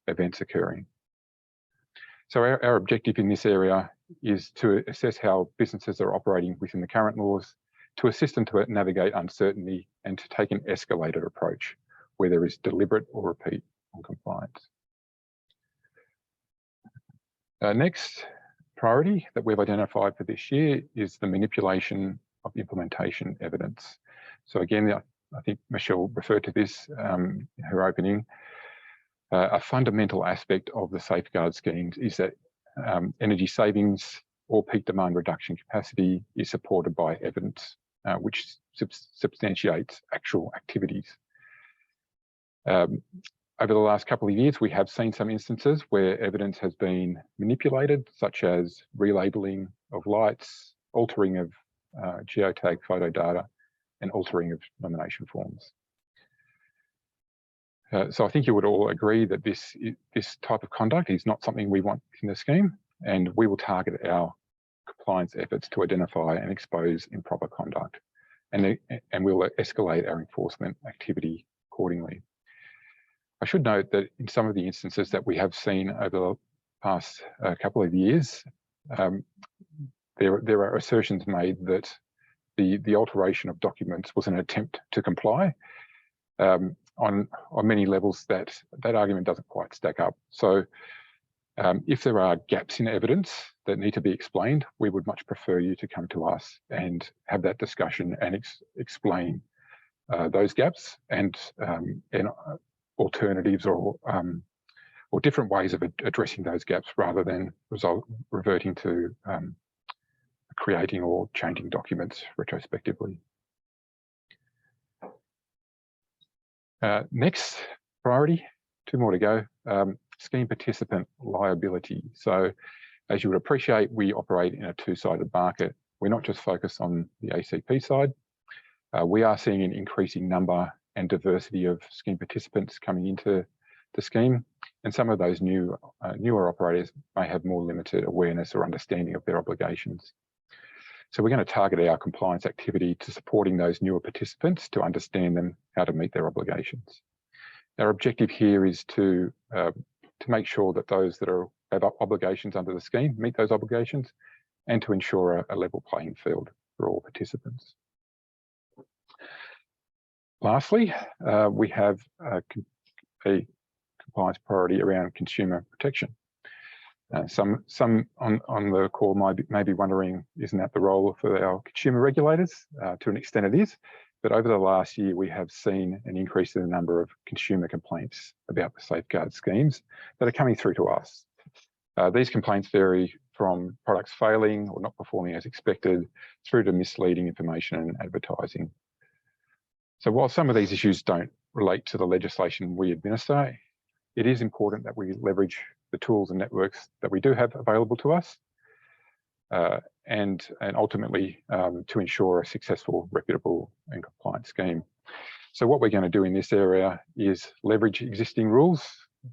events occurring. So our objective in this area is to assess how businesses are operating within the current laws, to assist them to navigate uncertainty, and to take an escalated approach where there is deliberate or repeat on compliance. Next priority that we've identified for this year is the manipulation of implementation evidence. So again, I think Michelle referred to this in her opening. A fundamental aspect of the Safeguard schemes is that energy savings or peak demand reduction capacity is supported by evidence, which substantiates actual activities. Over the last couple of years, we have seen some instances where evidence has been manipulated, such as relabeling of lights, altering of geotag photo data, and altering of nomination forms. So I think you would all agree that this type of conduct is not something we want in the scheme, and we will target our compliance efforts to identify and expose improper conduct, and we'll escalate our enforcement activity accordingly. I should note that in some of the instances that we have seen over the past couple of years, there are assertions made that the alteration of documents was an attempt to comply. On many levels, that argument doesn't quite stack up. So if there are gaps in evidence that need to be explained, we would much prefer you to come to us and have that discussion and explain those gaps and alternatives or different ways of addressing those gaps, rather than reverting to creating or changing documents retrospectively. Next priority, 2 more to go, scheme participant liability. So as you would appreciate, we operate in a two-sided market. We're not just focused on the ACP side. We are seeing an increasing number and diversity of scheme participants coming into the scheme, and some of those newer operators may have more limited awareness or understanding of their obligations. So we're going to target our compliance activity to supporting those newer participants to understand them, how to meet their obligations. Our objective here is to make sure that those that have obligations under the scheme meet those obligations, and to ensure a level playing field for all participants. Lastly, we have a compliance priority around consumer protection. Some on the call may be wondering, isn't that the role for our consumer regulators? To an extent it is, but over the last year we have seen an increase in the number of consumer complaints about the Safeguard schemes that are coming through to us. These complaints vary from products failing or not performing as expected, through to misleading information and advertising. So while some of these issues don't relate to the legislation we administer, it is important that we leverage the tools and networks that we do have available to us, and ultimately to ensure a successful, reputable and compliant scheme. So what we're going to do in this area is leverage existing rules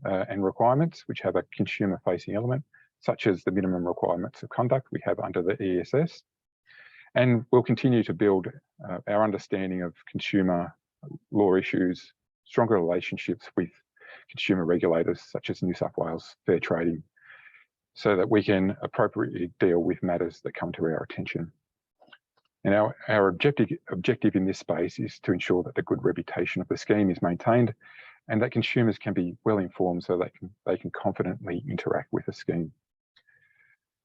and requirements which have a consumer-facing element, such as the minimum requirements of conduct we have under the ESS. And we'll continue to build our understanding of consumer law issues, stronger relationships with consumer regulators such as New South Wales Fair Trading, so that we can appropriately deal with matters that come to our attention. And our objective in this space is to ensure that the good reputation of the scheme is maintained, and that consumers can be well informed so they can confidently interact with the scheme.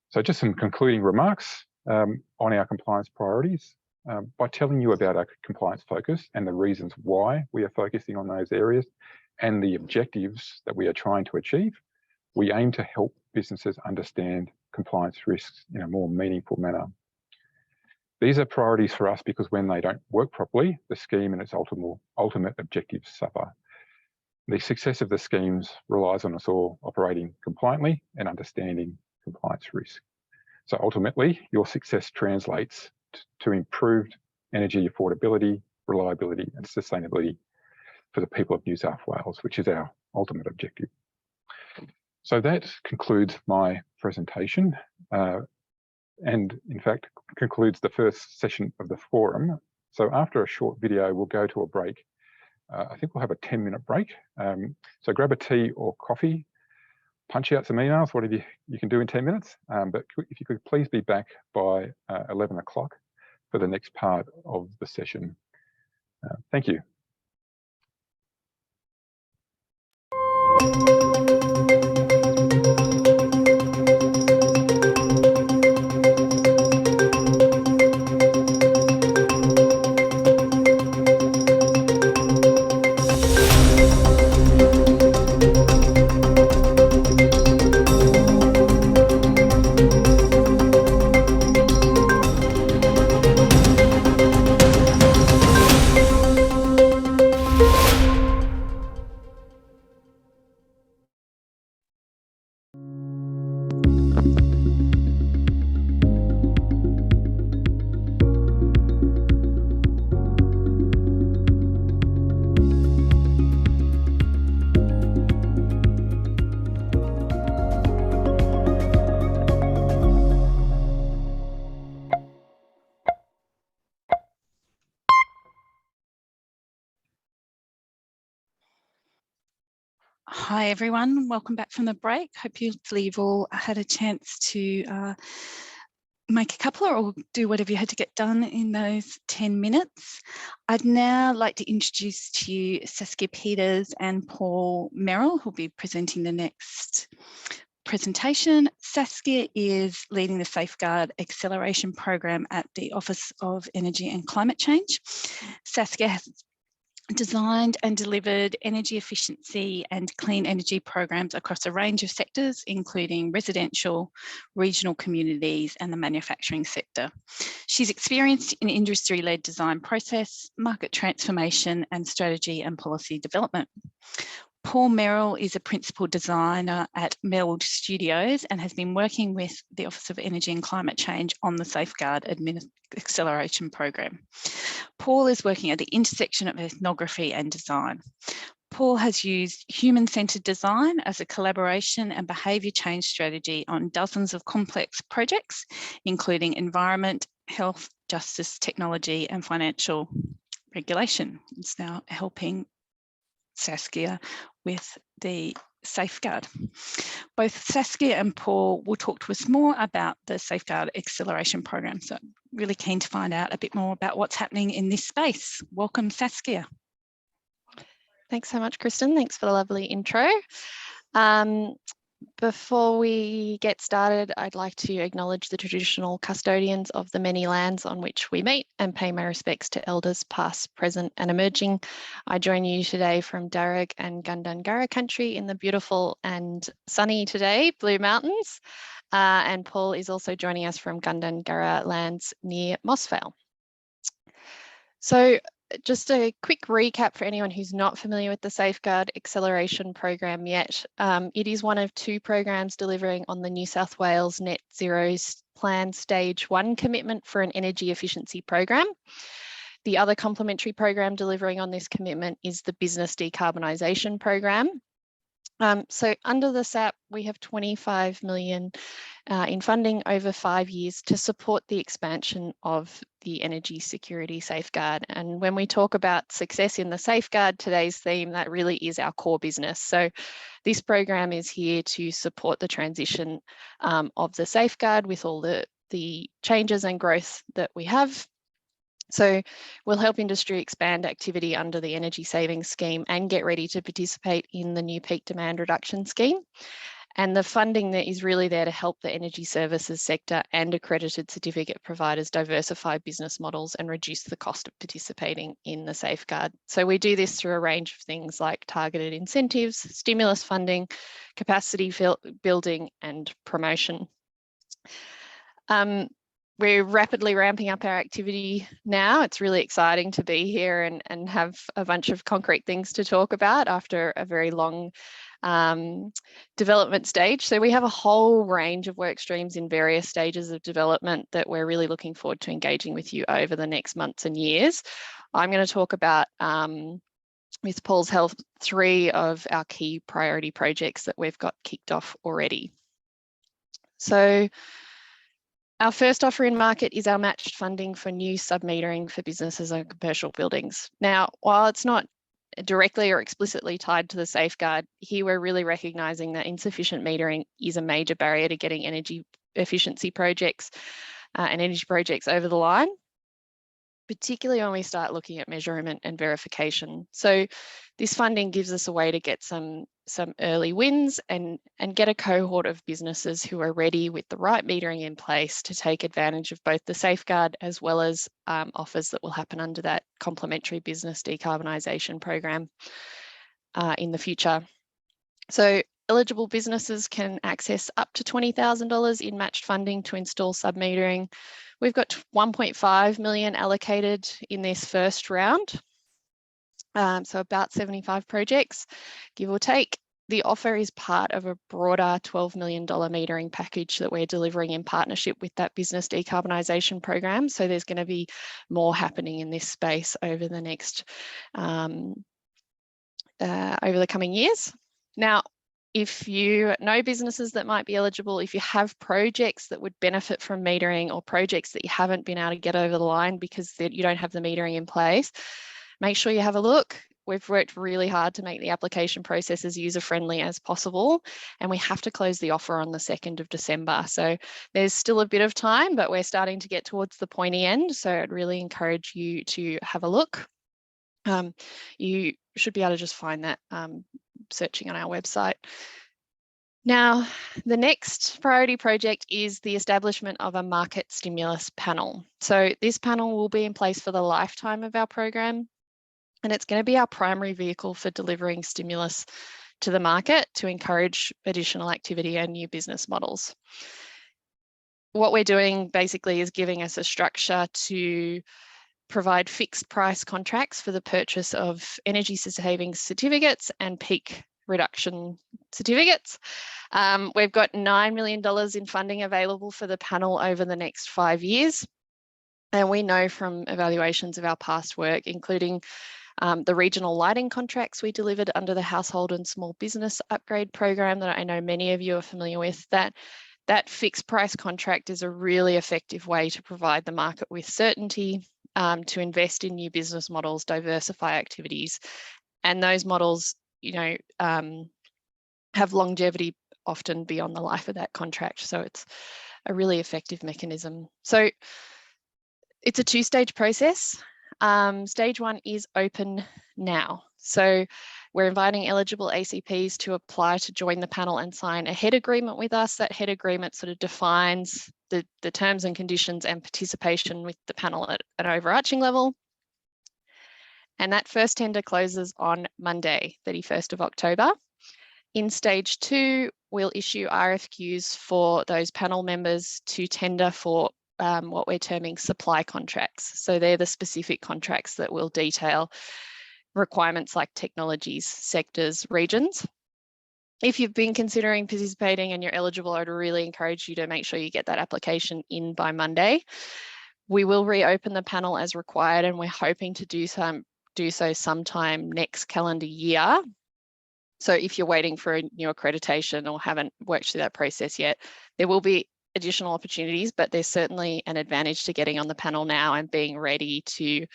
So just some concluding remarks on our compliance priorities. By telling you about our compliance focus and the reasons why we are focusing on those areas and the objectives that we are trying to achieve, we aim to help businesses understand compliance risks in a more meaningful manner. These are priorities for us because when they don't work properly, the scheme and its ultimate objectives suffer. The success of the schemes relies on us all operating compliantly and understanding compliance risk. So ultimately, your success translates to improved energy affordability, reliability and sustainability for the people of New South Wales, which is our ultimate objective. So that concludes my presentation, and in fact concludes the first session of the forum. So after a short video, we'll go to a break. I think we'll have a 10-minute break. So grab a tea or coffee, punch out some emails, whatever you can do in 10 minutes. But if you could please be back by 11 o'clock for the next part of the session. Thank you. Hi everyone, welcome back from the break. Hopefully you've all had a chance to make a couple or do whatever you had to get done in those 10 minutes. I'd now like to introduce to you Saskia Peters and Paul Merrill, who'll be presenting the next presentation. Saskia is leading the Safeguard Acceleration Program at the Office of Energy and Climate Change. Saskia has designed and delivered energy efficiency and clean energy programs across a range of sectors, including residential, regional communities, and the manufacturing sector. She's experienced in industry-led design process, market transformation, and strategy and policy development. Paul Merrill is a principal designer at Meld Studios and has been working with the Office of Energy and Climate Change on the Safeguard Acceleration Program. Paul is working at the intersection of ethnography and design. Paul has used human-centred design as a collaboration and behaviour change strategy on dozens of complex projects, including environment, health, justice, technology, and financial regulation. It's now helping Saskia with the Safeguard. Both Saskia and Paul will talk to us more about the Safeguard Acceleration Program. So I'm really keen to find out a bit more about what's happening in this space. Welcome, Saskia. Thanks so much, Kristen. Thanks for the lovely intro. Before we get started, I'd like to acknowledge the traditional custodians of the many lands on which we meet and pay my respects to elders past, present and emerging. I join you today from Darug and Gundungurra country in the beautiful and sunny today Blue Mountains. And Paul is also joining us from Gundungurra lands near Mossvale. So just a quick recap for anyone who's not familiar with the Safeguard Acceleration Program yet. It is one of two programs delivering on the New South Wales Net Zero Plan Stage 1 commitment for an energy efficiency program. The other complementary program delivering on this commitment is the Business Decarbonisation Program. So under the SAP, we have 25 million in funding over 5 years to support the expansion of the energy security safeguard. And when we talk about success in the safeguard, today's theme, that really is our core business. So this program is here to support the transition of the safeguard with all the changes and growth that we have. So we'll help industry expand activity under the energy savings scheme and get ready to participate in the new peak demand reduction scheme. And the funding that is really there to help the energy services sector and accredited certificate providers diversify business models and reduce the cost of participating in the safeguard. So we do this through a range of things like targeted incentives, stimulus funding, capacity building and promotion. We're rapidly ramping up our activity now. It's really exciting to be here and have a bunch of concrete things to talk about after a very long development stage. So we have a whole range of work streams in various stages of development that we're really looking forward to engaging with you over the next months and years. I'm going to talk about, with Paul's help, 3 of our key priority projects that we've got kicked off already. So our first offer in market is our matched funding for new sub-metering for businesses and commercial buildings. Now, while it's not directly or explicitly tied to the safeguard, here we're really recognising that insufficient metering is a major barrier to getting energy efficiency projects and energy projects over the line, particularly when we start looking at measurement and verification. So this funding gives us a way to get some some early wins and get a cohort of businesses who are ready with the right metering in place to take advantage of both the Safeguard as well as offers that will happen under that complementary business decarbonisation program in the future. So eligible businesses can access up to $20,000 in matched funding to install sub-metering. We've got 1.5 million allocated in this first round. So about 75 projects, give or take. The offer is part of a broader $12 million metering package that we're delivering in partnership with that business decarbonisation program. So there's going to be more happening in this space over the next, over the coming years. Now, if you know businesses that might be eligible, if you have projects that would benefit from metering or projects that you haven't been able to get over the line because you don't have the metering in place, make sure you have a look. We've worked really hard to make the application process as user-friendly as possible, and we have to close the offer on the 2nd of December. So there's still a bit of time, but we're starting to get towards the pointy end. So I'd really encourage you to have a look. You should be able to just find that searching on our website. Now, the next priority project is the establishment of a market stimulus panel. So this panel will be in place for the lifetime of our program, and it's going to be our primary vehicle for delivering stimulus to the market to encourage additional activity and new business models. What we're doing basically is giving us a structure to provide fixed price contracts for the purchase of energy saving certificates and peak reduction certificates. We've got $9 million in funding available for the panel over the next 5 years. And we know from evaluations of our past work, including the regional lighting contracts we delivered under the Household and Small Business Upgrade Program that I know many of you are familiar with, that fixed price contract is a really effective way to provide the market with certainty, to invest in new business models, diversify activities, and those models, have longevity often beyond the life of that contract. So it's a really effective mechanism. So it's a two-stage process. Stage 1 is open now. So we're inviting eligible ACPs to apply to join the panel and sign a head agreement with us. That head agreement sort of defines the terms and conditions and participation with the panel at an overarching level. And that first tender closes on Monday, 31st of October. In stage 2, we'll issue RFQs for those panel members to tender for what we're terming supply contracts. So they're the specific contracts that will detail requirements like technologies, sectors, regions. If you've been considering participating and you're eligible, I'd really encourage you to make sure you get that application in by Monday. We will reopen the panel as required, and we're hoping to do so sometime next calendar year. So if you're waiting for a new accreditation or haven't worked through that process yet, there will be additional opportunities, but there's certainly an advantage to getting on the panel now and being ready to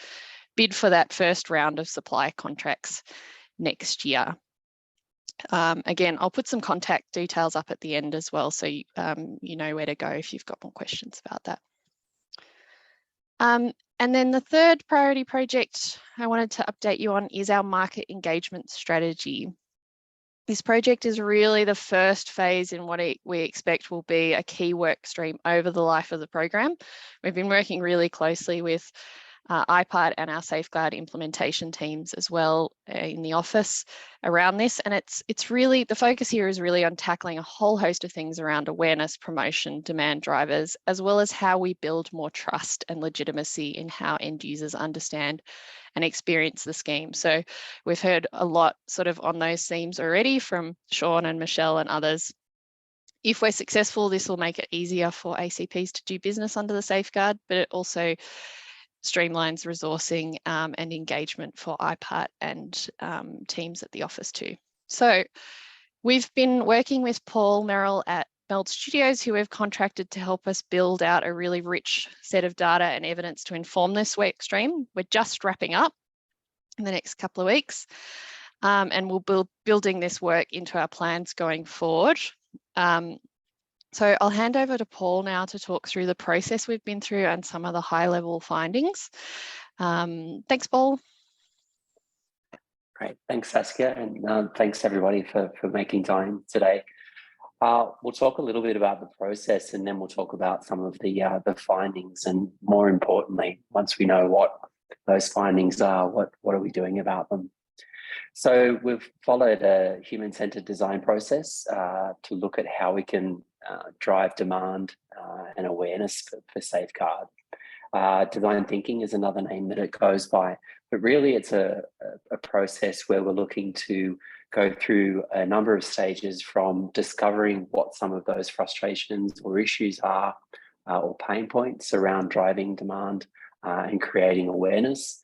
bid for that first round of supply contracts next year. Again, I'll put some contact details up at the end as well, so you know where to go if you've got more questions about that. And then the third priority project I wanted to update you on is our market engagement strategy. This project is really the first phase in what we expect will be a key work stream over the life of the program. We've been working really closely with IPART and our Safeguard implementation teams as well in the office around this. And it's really, the focus here is really on tackling a whole host of things around awareness, promotion, demand drivers, as well as how we build more trust and legitimacy in how end users understand and experience the scheme. So we've heard a lot sort of on those themes already from Sean and Michelle and others. If we're successful, this will make it easier for ACPs to do business under the Safeguard, but it also streamlines resourcing and engagement for IPART and teams at the office too. So we've been working with Paul Merrill at Meld Studios, who we've contracted to help us build out a really rich set of data and evidence to inform this work stream. We're just wrapping up in the next couple of weeks, and we'll building this work into our plans going forward. So I'll hand over to Paul now to talk through the process we've been through and some of the high-level findings. Thanks, Paul. Great, thanks Saskia, and thanks everybody for making time today. We'll talk a little bit about the process, and then we'll talk about some of the findings, and more importantly, once we know what those findings are, what are we doing about them? So we've followed a human-centered design process to look at how we can drive demand and awareness for Safeguard. Design thinking is another name that it goes by, but really it's a process where we're looking to go through a number of stages, from discovering what some of those frustrations or issues are, or pain points around driving demand and creating awareness,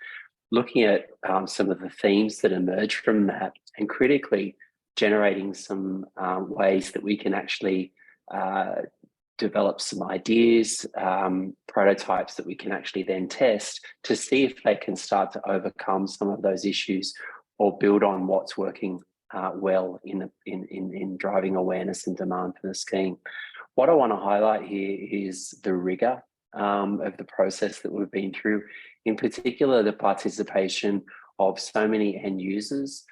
looking at some of the themes that emerge from that, and critically generating some ways that we can actually develop some ideas, prototypes that we can actually then test to see if they can start to overcome some of those issues or build on what's working well in driving awareness and demand for the scheme. What I want to highlight here is the rigor of the process that we've been through, in particular the participation of so many end users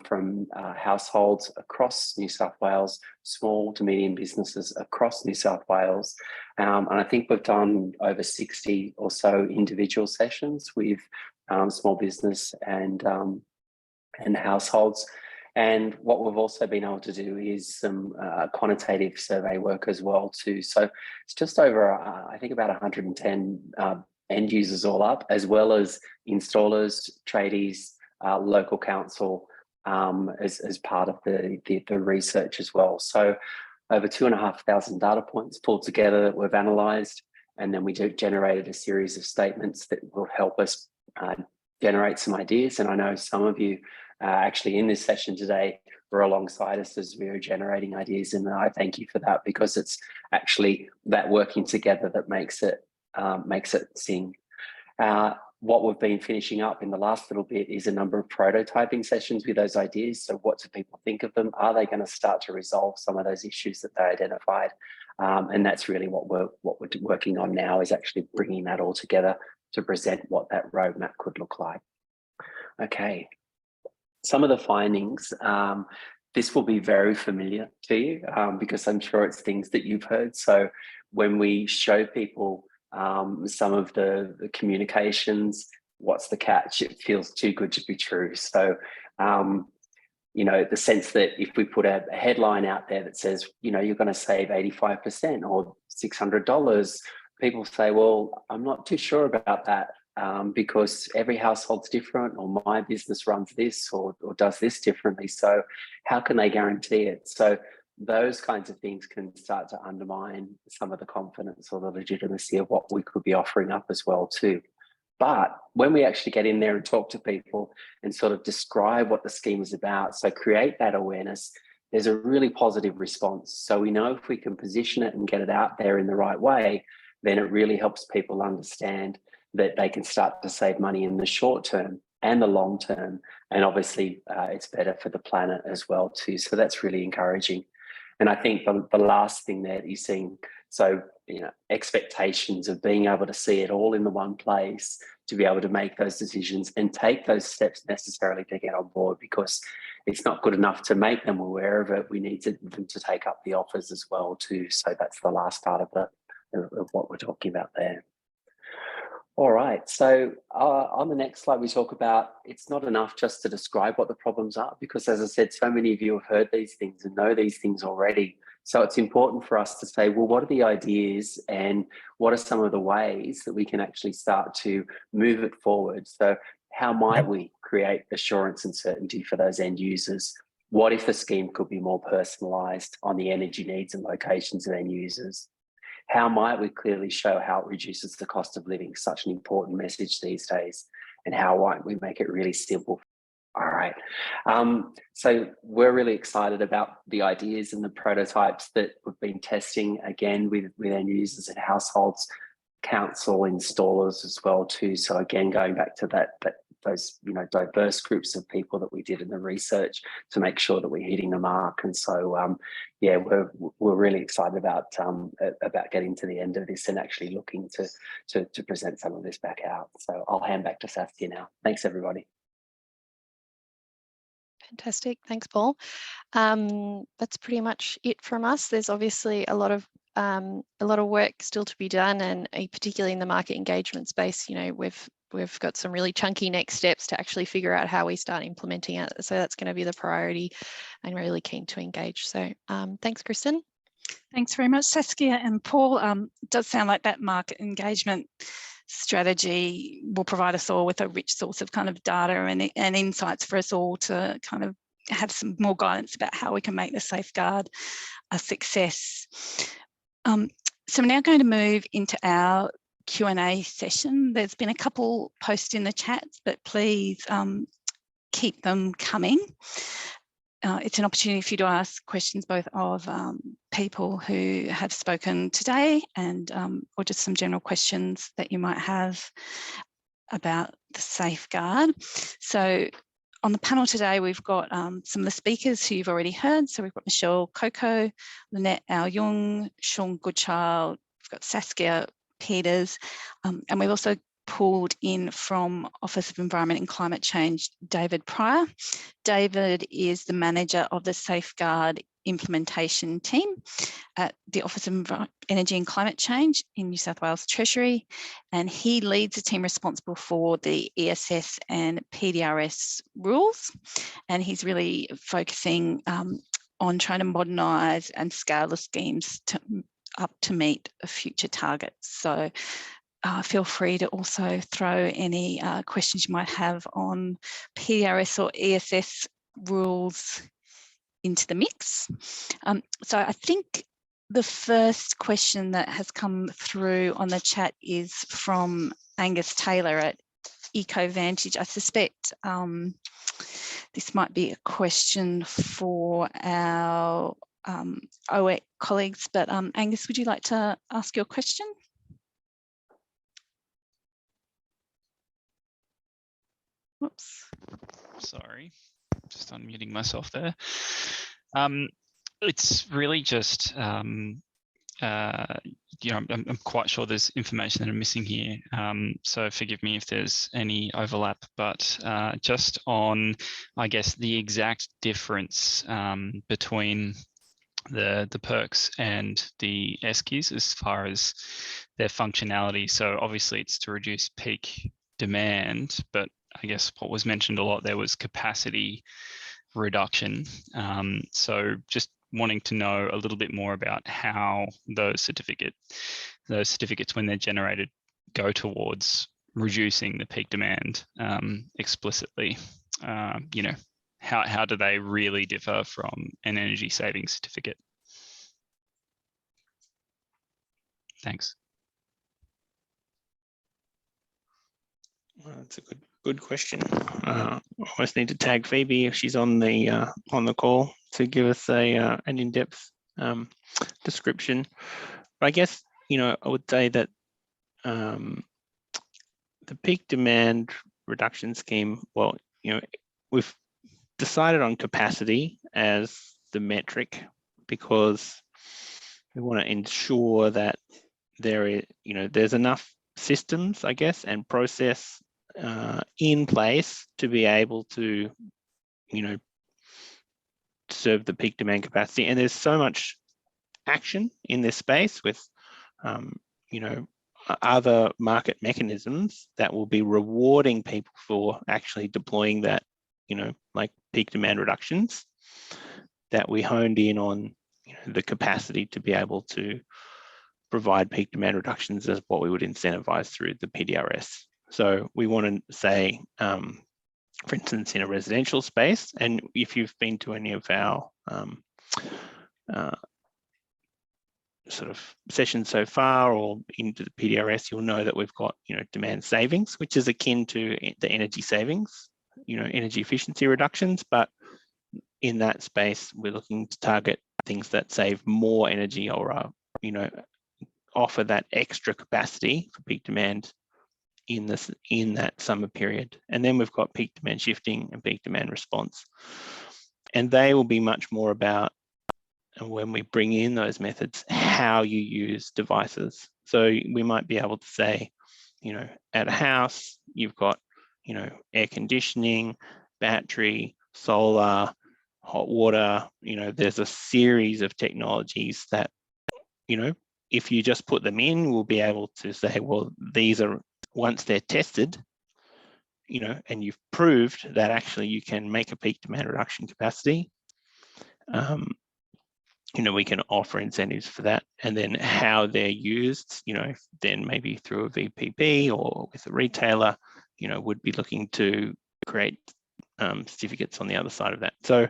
from households across New South Wales, small to medium businesses across New South Wales. And I think we've done over 60 or so individual sessions with small business and households. And what we've also been able to do is some quantitative survey work as well too. So it's just over, I think about 110 end users all up, as well as installers, tradies, local council as part of the research as well. So over 2,500 data points pulled together that we've analysed, and then we generated a series of statements that will help us generate some ideas. And I know some of you actually in this session today were alongside us as we were generating ideas, and I thank you for that, because it's actually that working together that makes it sing. What we've been finishing up in the last little bit is a number of prototyping sessions with those ideas. So what do people think of them? Are they going to start to resolve some of those issues that they identified? And that's really what we're working on now, is actually bringing that all together to present what that roadmap could look like. Okay, some of the findings. This will be very familiar to you because I'm sure it's things that you've heard. So when we show people some of the communications, what's the catch? It feels too good to be true. So, you know, the sense that if we put a headline out there that says, you know, you're going to save 85% or $600, people say, well, I'm not too sure about that because every household's different, or my business runs this or does this differently. So how can they guarantee it? So those kinds of things can start to undermine some of the confidence or the legitimacy of what we could be offering up as well too. But when we actually get in there and talk to people and sort of describe what the scheme is about, so create that awareness, there's a really positive response. So we know if we can position it and get it out there in the right way, then it really helps people understand that they can start to save money in the short term and the long term. And obviously it's better for the planet as well too. So that's really encouraging. And I think the last thing that you're seeing, so, you know, expectations of being able to see it all in the one place, to be able to make those decisions and take those steps necessarily to get on board, because it's not good enough to make them aware of it. We need them to take up the offers as well too. So that's the last part of what we're talking about there. All right, so on the next slide, we talk about it's not enough just to describe what the problems are, because as I said, so many of you have heard these things and know these things already. So it's important for us to say, well, what are the ideas and what are some of the ways that we can actually start to move it forward? So how might we create assurance and certainty for those end users? What if the scheme could be more personalised on the energy needs and locations of end users? How might we clearly show how it reduces the cost of living, such an important message these days? And how might we make it really simple? All right. So we're really excited about the ideas and the prototypes that we've been testing, again, with end users and households, council, installers as well too. So again, going back to those, you know, diverse groups of people that we did in the research to make sure that we're hitting the mark. And so, yeah, we're really excited about getting to the end of this and actually looking to present some of this back out. So I'll hand back to Saskia now. Thanks, everybody. Fantastic. Thanks, Paul. That's pretty much it from us. There's obviously a lot of work still to be done, and particularly in the market engagement space, you know, we've got some really chunky next steps to actually figure out how we start implementing it. So that's going to be the priority, and really keen to engage. So thanks, Kristen. Thanks very much, Saskia and Paul. It does sound like that market engagement strategy will provide us all with a rich source of kind of data and insights for us all to kind of have some more guidance about how we can make the Safeguard a success. So we're now going to move into our Q&A session. There's been a couple posted in the chat, but please keep them coming. It's an opportunity for you to ask questions both of people who have spoken today and or just some general questions that you might have about the Safeguard. So on the panel today, we've got some of the speakers who you've already heard. So we've got Michelle Coco, Lynette Al-Yung, Sean Goodchild, we've got Saskia Peters, and we've also pulled in from Office of Environment and Climate Change, David Pryor. David is the manager of the Safeguard implementation team at the Office of Energy and Climate Change in New South Wales Treasury, and he leads a team responsible for the ESS and PDRS rules, and he's really focusing on trying to modernise and scale the schemes up to meet future targets. So feel free to also throw any questions you might have on PDRS or ESS rules into the mix. So I think the first question that has come through on the chat is from Angus Taylor at EcoVantage. I suspect this might be a question for our OEC colleagues, but Angus, would you like to ask your question? Whoops. Sorry, just unmuting myself there. It's really just, you know, I'm quite sure there's information that I'm missing here. So forgive me if there's any overlap, but just on, I guess, the exact difference between the perks and the ESCIs as far as their functionality. So obviously it's to reduce peak demand, but I guess what was mentioned a lot there was capacity reduction. So just wanting to know a little bit more about how those certificates when they're generated go towards reducing the peak demand explicitly. You know, how do they really differ from an energy saving certificate? Thanks. Well, that's a good question. I almost need to tag Phoebe if she's on the call to give us an in-depth description. But I guess, you know, I would say that the peak demand reduction scheme, well, you know, we've decided on capacity as the metric because we want to ensure that there is, you know, there's enough systems, I guess, and process in place to be able to, you know, serve the peak demand capacity. And there's so much action in this space with, you know, other market mechanisms that will be rewarding people for actually deploying that, you know, like peak demand reductions, that we honed in on, you know, the capacity to be able to provide peak demand reductions as what we would incentivize through the PDRS. So we want to say, for instance, in a residential space, and if you've been to any of our sort of sessions so far or into the PDRS, you'll know that we've got, you know, demand savings, which is akin to the energy savings, you know, energy efficiency reductions. But in that space, we're looking to target things that save more energy or, you know, offer that extra capacity for peak demand in that summer period. And then we've got peak demand shifting and peak demand response. And they will be much more about, and when we bring in those methods, how you use devices. So we might be able to say, you know, at a house, you've got, you know, air conditioning, battery, solar, hot water. You know, there's a series of technologies that, you know, if you just put them in, we'll be able to say, well, these are, once they're tested, you know, and you've proved that actually you can make a peak demand reduction capacity, you know, we can offer incentives for that. And then how they're used, you know, then maybe through a VPP or with a retailer, you know, would be looking to create certificates on the other side of that. So,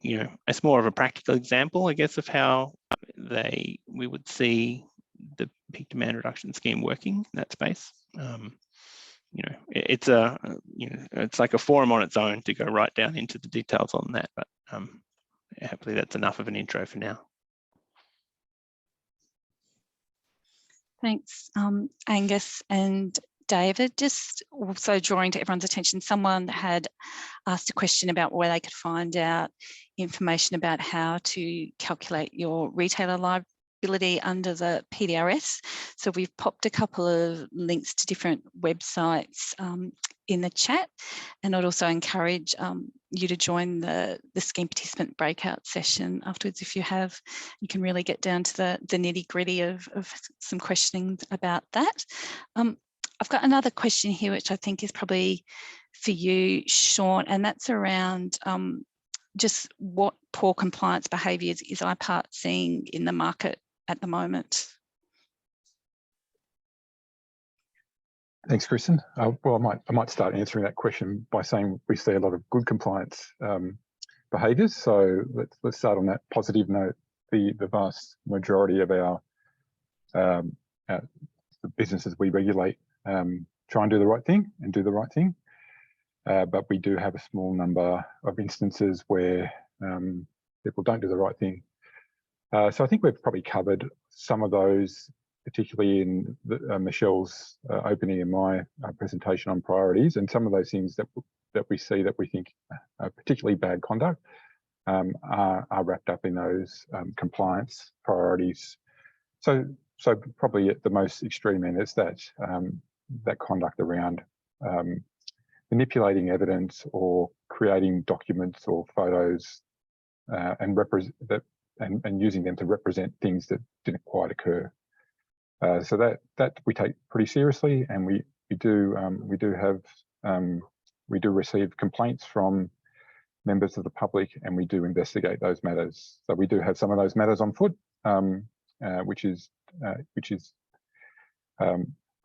you know, it's more of a practical example, I guess, of how we would see the peak demand reduction scheme working in that space. You know, it's a, you know, it's like a forum on its own to go right down into the details on that, but hopefully that's enough of an intro for now. Thanks, Angus and David. Just also drawing to everyone's attention, someone had asked a question about where they could find out information about how to calculate your retailer liability under the PDRS. So we've popped a couple of links to different websites in the chat, and I'd also encourage you to join the scheme participant breakout session afterwards if you have. You can really get down to the nitty-gritty of some questioning about that. I've got another question here, which I think is probably for you, Sean, and that's around just what poor compliance behaviours is IPART seeing in the market at the moment? Thanks, Kristen. Well, I might start answering that question by saying we see a lot of good compliance behaviours. So let's start on that positive note. The vast majority of our the businesses we regulate try and do the right thing and do the right thing. But we do have a small number of instances where people don't do the right thing. So I think we've probably covered some of those, particularly in Michelle's opening and my presentation on priorities, and some of those things that we see that we think are particularly bad conduct are wrapped up in those compliance priorities. So probably at the most extreme end is that that conduct around manipulating evidence or creating documents or photos and using them to represent things that didn't quite occur. So that we take pretty seriously, and we do receive complaints from members of the public, and we do investigate those matters. So we do have some of those matters on foot, which is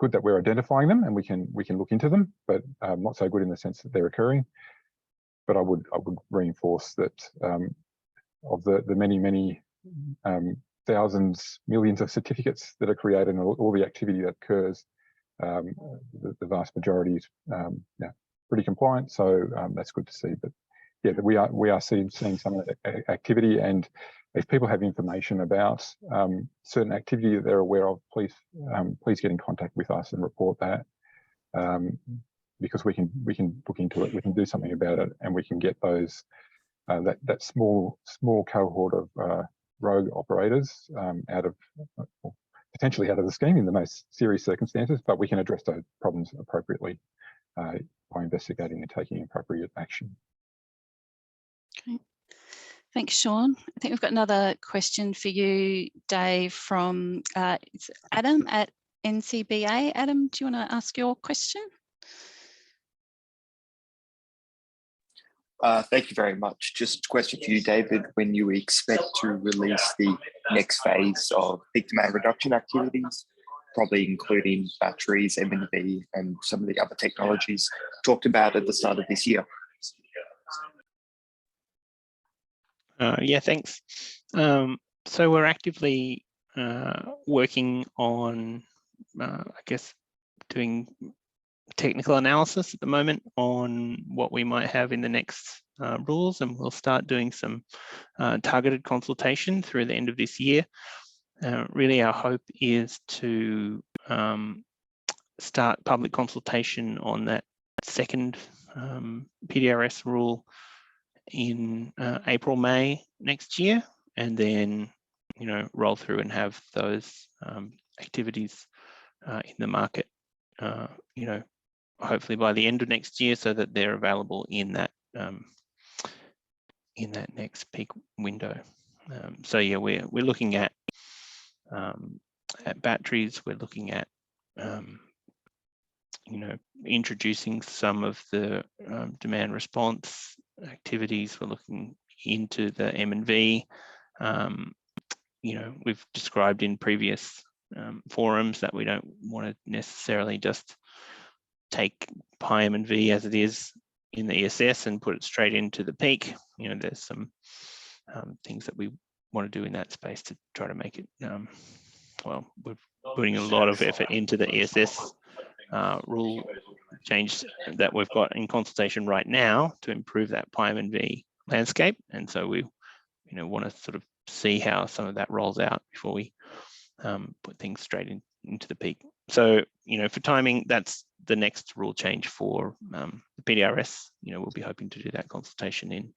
good that we're identifying them and we can look into them, but not so good in the sense that they're occurring. But I would reinforce that of the many thousands, millions of certificates that are created and all the activity that occurs, the vast majority is pretty compliant. So that's good to see. But yeah, we are seeing some of the activity, and if people have information about certain activity that they're aware of, please get in contact with us and report that, because we can look into it, we can do something about it, and we can get those that small cohort of rogue operators potentially out of the scheme in the most serious circumstances, but we can address those problems appropriately by investigating and taking appropriate action. Okay. Thanks, Sean. I think we've got another question for you, Dave, from it's Adam at NCBA. Adam, do you want to ask your question? Thank you very much. Just a question for you, David. When you expect to release the next phase of peak demand reduction activities, probably including batteries, M&V, and some of the other technologies talked about at the start of this year? Yeah, thanks. So we're actively working on, I guess, doing technical analysis at the moment on what we might have in the next rules, and we'll start doing some targeted consultation through the end of this year. Really, our hope is to start public consultation on that second PDRS rule in April, May next year, and then roll through and have those activities in the market hopefully by the end of next year, so that they're available in that next peak window. So yeah, we're looking at batteries. We're looking at introducing some of the demand response activities. We're looking into the M&V. We've described in previous forums that we don't want to necessarily just take pi M&V as it is in the ESS and put it straight into the peak. There's some things that we want to do in that space to try to make it, well, we're putting a lot of effort into the ESS rule change that we've got in consultation right now to improve that pi M&V landscape. And so we want to sort of see how some of that rolls out before we put things straight into the peak. So, for timing, that's the next rule change for the PDRS. We'll be hoping to do that consultation in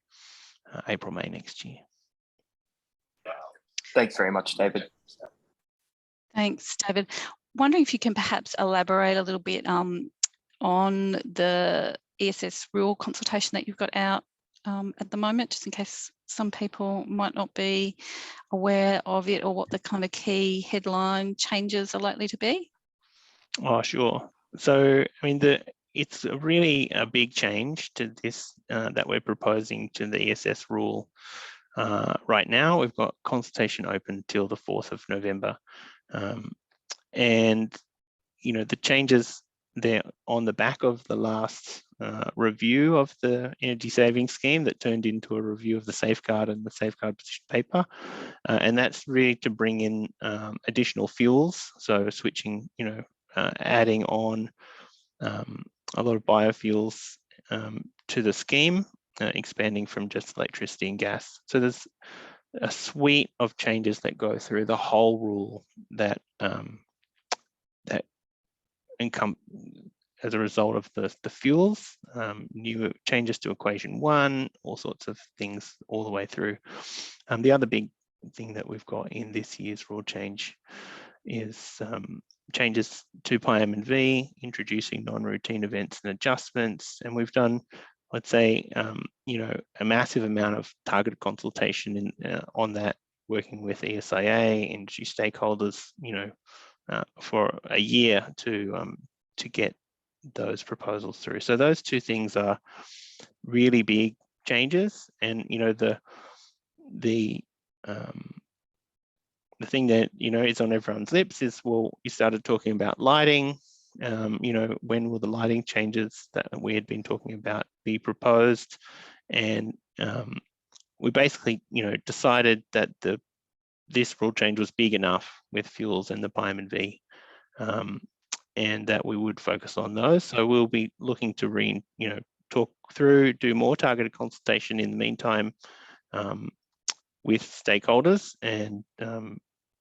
April, May next year. Thanks very much, David. Thanks, David. Wondering if you can perhaps elaborate a little bit on the ESS rule consultation that you've got out at the moment, just in case some people might not be aware of it, or what the kind of key headline changes are likely to be? Oh, sure. So, I mean, it's really a big change to this that we're proposing to the ESS rule. Right now, we've got consultation open till the 4th of November. And, the changes there on the back of the last review of the energy saving scheme that turned into a review of the Safeguard and the Safeguard position paper. And that's really to bring in additional fuels. So switching, adding on a lot of biofuels to the scheme, expanding from just electricity and gas. So there's a suite of changes that go through the whole rule that income as a result of the fuels, new changes to equation 1, all sorts of things all the way through. The other big thing that we've got in this year's rule change is changes to pi M&V, introducing non-routine events and adjustments. And we've done, let's say, a massive amount of targeted consultation on that, working with ESIA, industry stakeholders, for a year to get those proposals through. So those two things are really big changes. And the thing that is on everyone's lips is, well, you started talking about lighting. When will the lighting changes that we had been talking about be proposed? And we basically decided that this rule change was big enough with fuels and the pi M&V, and that we would focus on those. So we'll be looking to talk through, do more targeted consultation in the meantime with stakeholders, and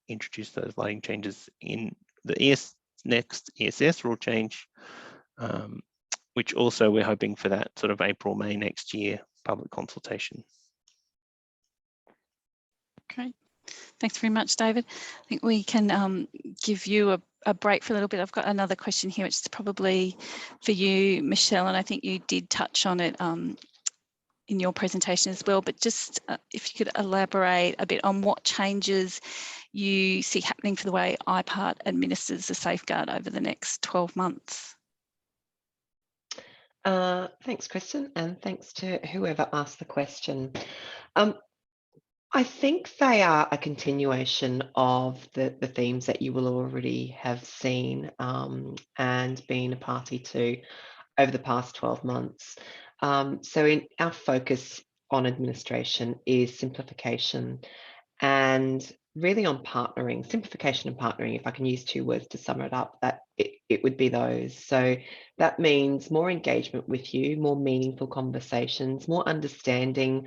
introduce those lighting changes in the next ESS rule change, which also we're hoping for that sort of April, May next year public consultation. Great. Thanks very much, David. I think we can give you a break for a little bit. I've got another question here, which is probably for you, Michelle, and I think you did touch on it in your presentation as well, but just if you could elaborate a bit on what changes you see happening for the way IPART administers the Safeguard over the next 12 months. Thanks, Kristen, and thanks to whoever asked the question. I think they are a continuation of the themes that you will already have seen and been a party to over the past 12 months. So in our focus on administration is simplification and really on partnering, simplification and partnering. If I can use two words to sum it up, that it would be those. So that means more engagement with you, more meaningful conversations, more understanding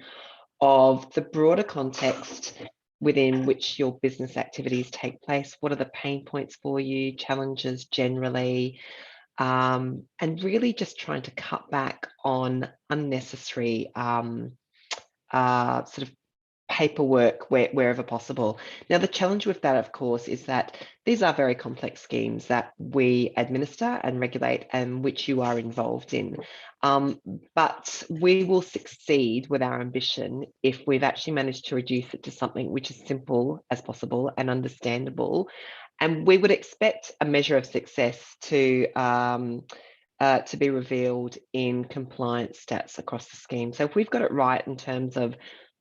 of the broader context within which your business activities take place. What are the pain points for you, challenges generally, and really just trying to cut back on unnecessary sort of paperwork wherever possible. Now, the challenge with that, of course, is that these are very complex schemes that we administer and regulate and which you are involved in. But we will succeed with our ambition if we've actually managed to reduce it to something which is simple as possible and understandable. And we would expect a measure of success to be revealed in compliance stats across the scheme. So if we've got it right in terms of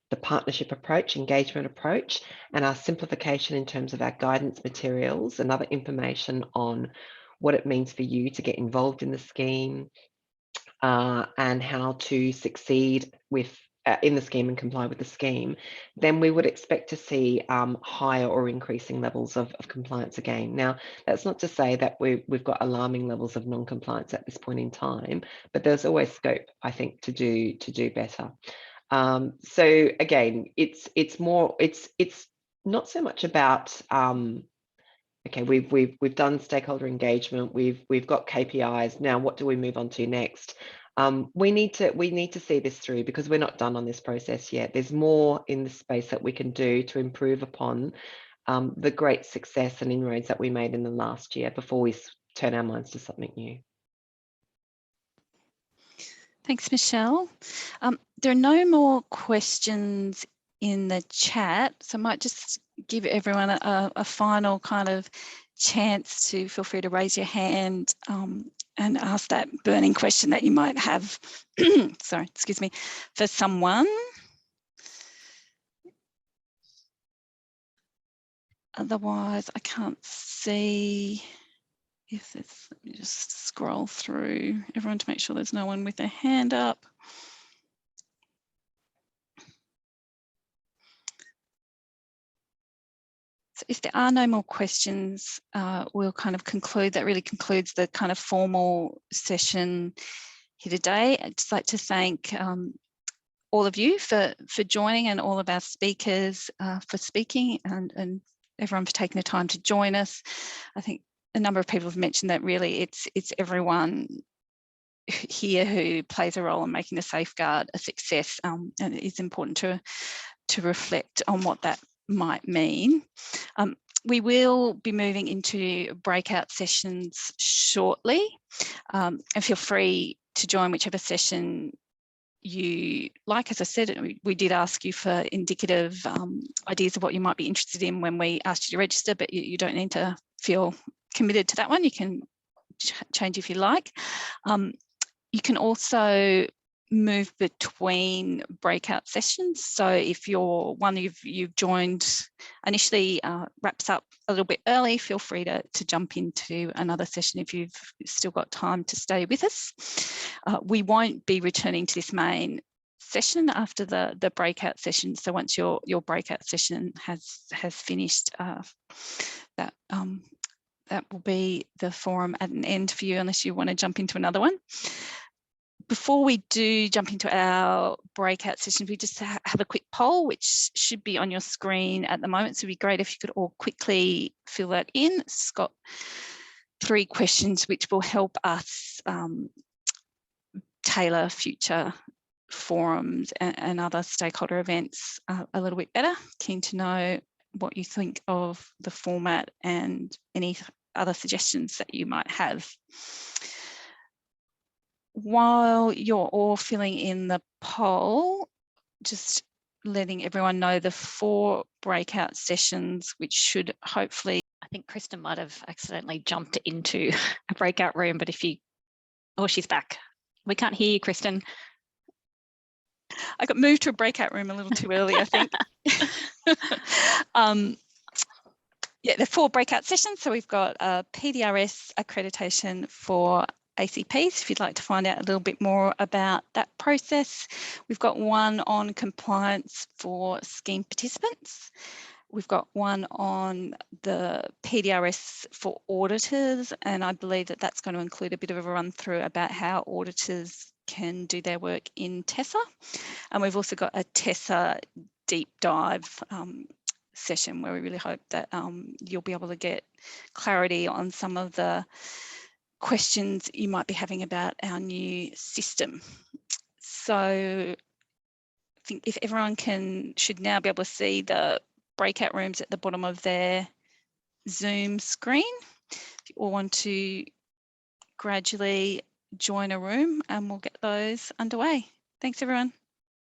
the partnership approach, engagement approach, and our simplification in terms of our guidance materials and other information on what it means for you to get involved in the scheme and how to succeed with in the scheme and comply with the scheme, then we would expect to see higher or increasing levels of compliance again. Now, that's not to say that we've got alarming levels of non-compliance at this point in time, but there's always scope, I think, to do better. So again, it's not so much about okay, we've done stakeholder engagement, we've got KPIs. Now, what do we move on to next? We need to see this through because we're not done on this process yet. There's more in the space that we can do to improve upon the great success and inroads that we made in the last year before we turn our minds to something new. Thanks, Michelle. There are no more questions in the chat, so I might just give everyone a final kind of chance to feel free to raise your hand and ask that burning question that you might have, sorry, excuse me, for someone. Otherwise, I can't see if there's, let me just scroll through everyone to make sure there's no one with their hand up. So if there are no more questions, we'll kind of conclude. That really concludes the kind of formal session here today. I'd just like to thank all of you for joining and all of our speakers for speaking and everyone for taking the time to join us. I think a number of people have mentioned that really it's everyone here who plays a role in making the Safeguard a success, and it's important to reflect on what that might mean. We will be moving into breakout sessions shortly, and feel free to join whichever session you like. As I said, we did ask you for indicative ideas of what you might be interested in when we asked you to register, but you don't need to feel committed to that one. You can change if you like. You can also move between breakout sessions. So if your one you've joined initially wraps up a little bit early, feel free to jump into another session if you've still got time to stay with us. We won't be returning to this main session after the breakout session. So once your breakout session has finished, that will be the forum at an end for you, unless you want to jump into another one. Before we do jump into our breakout session, we just have a quick poll, which should be on your screen at the moment. So it'd be great if you could all quickly fill that in. It's got 3 questions which will help us tailor future forums and other stakeholder events a little bit better. Keen to know what you think of the format and any other suggestions that you might have. While you're all filling in the poll, just letting everyone know the 4 breakout sessions, which should hopefully... I think Kristen might have accidentally jumped into a breakout room, but if you... Oh, she's back. We can't hear you, Kristen. I got moved to a breakout room a little too early, I think. Yeah, there are 4 breakout sessions. So we've got a PDRS accreditation for ACPs, if you'd like to find out a little bit more about that process. We've got one on compliance for scheme participants. We've got one on the PDRS for auditors, and I believe that that's going to include a bit of a run through about how auditors can do their work in TESA. And we've also got a TESA deep dive session where we really hope that you'll be able to get clarity on some of the questions you might be having about our new system. So think if everyone should now be able to see the breakout rooms at the bottom of their Zoom screen. If you all want to gradually join a room, and we'll get those underway. Thanks, everyone.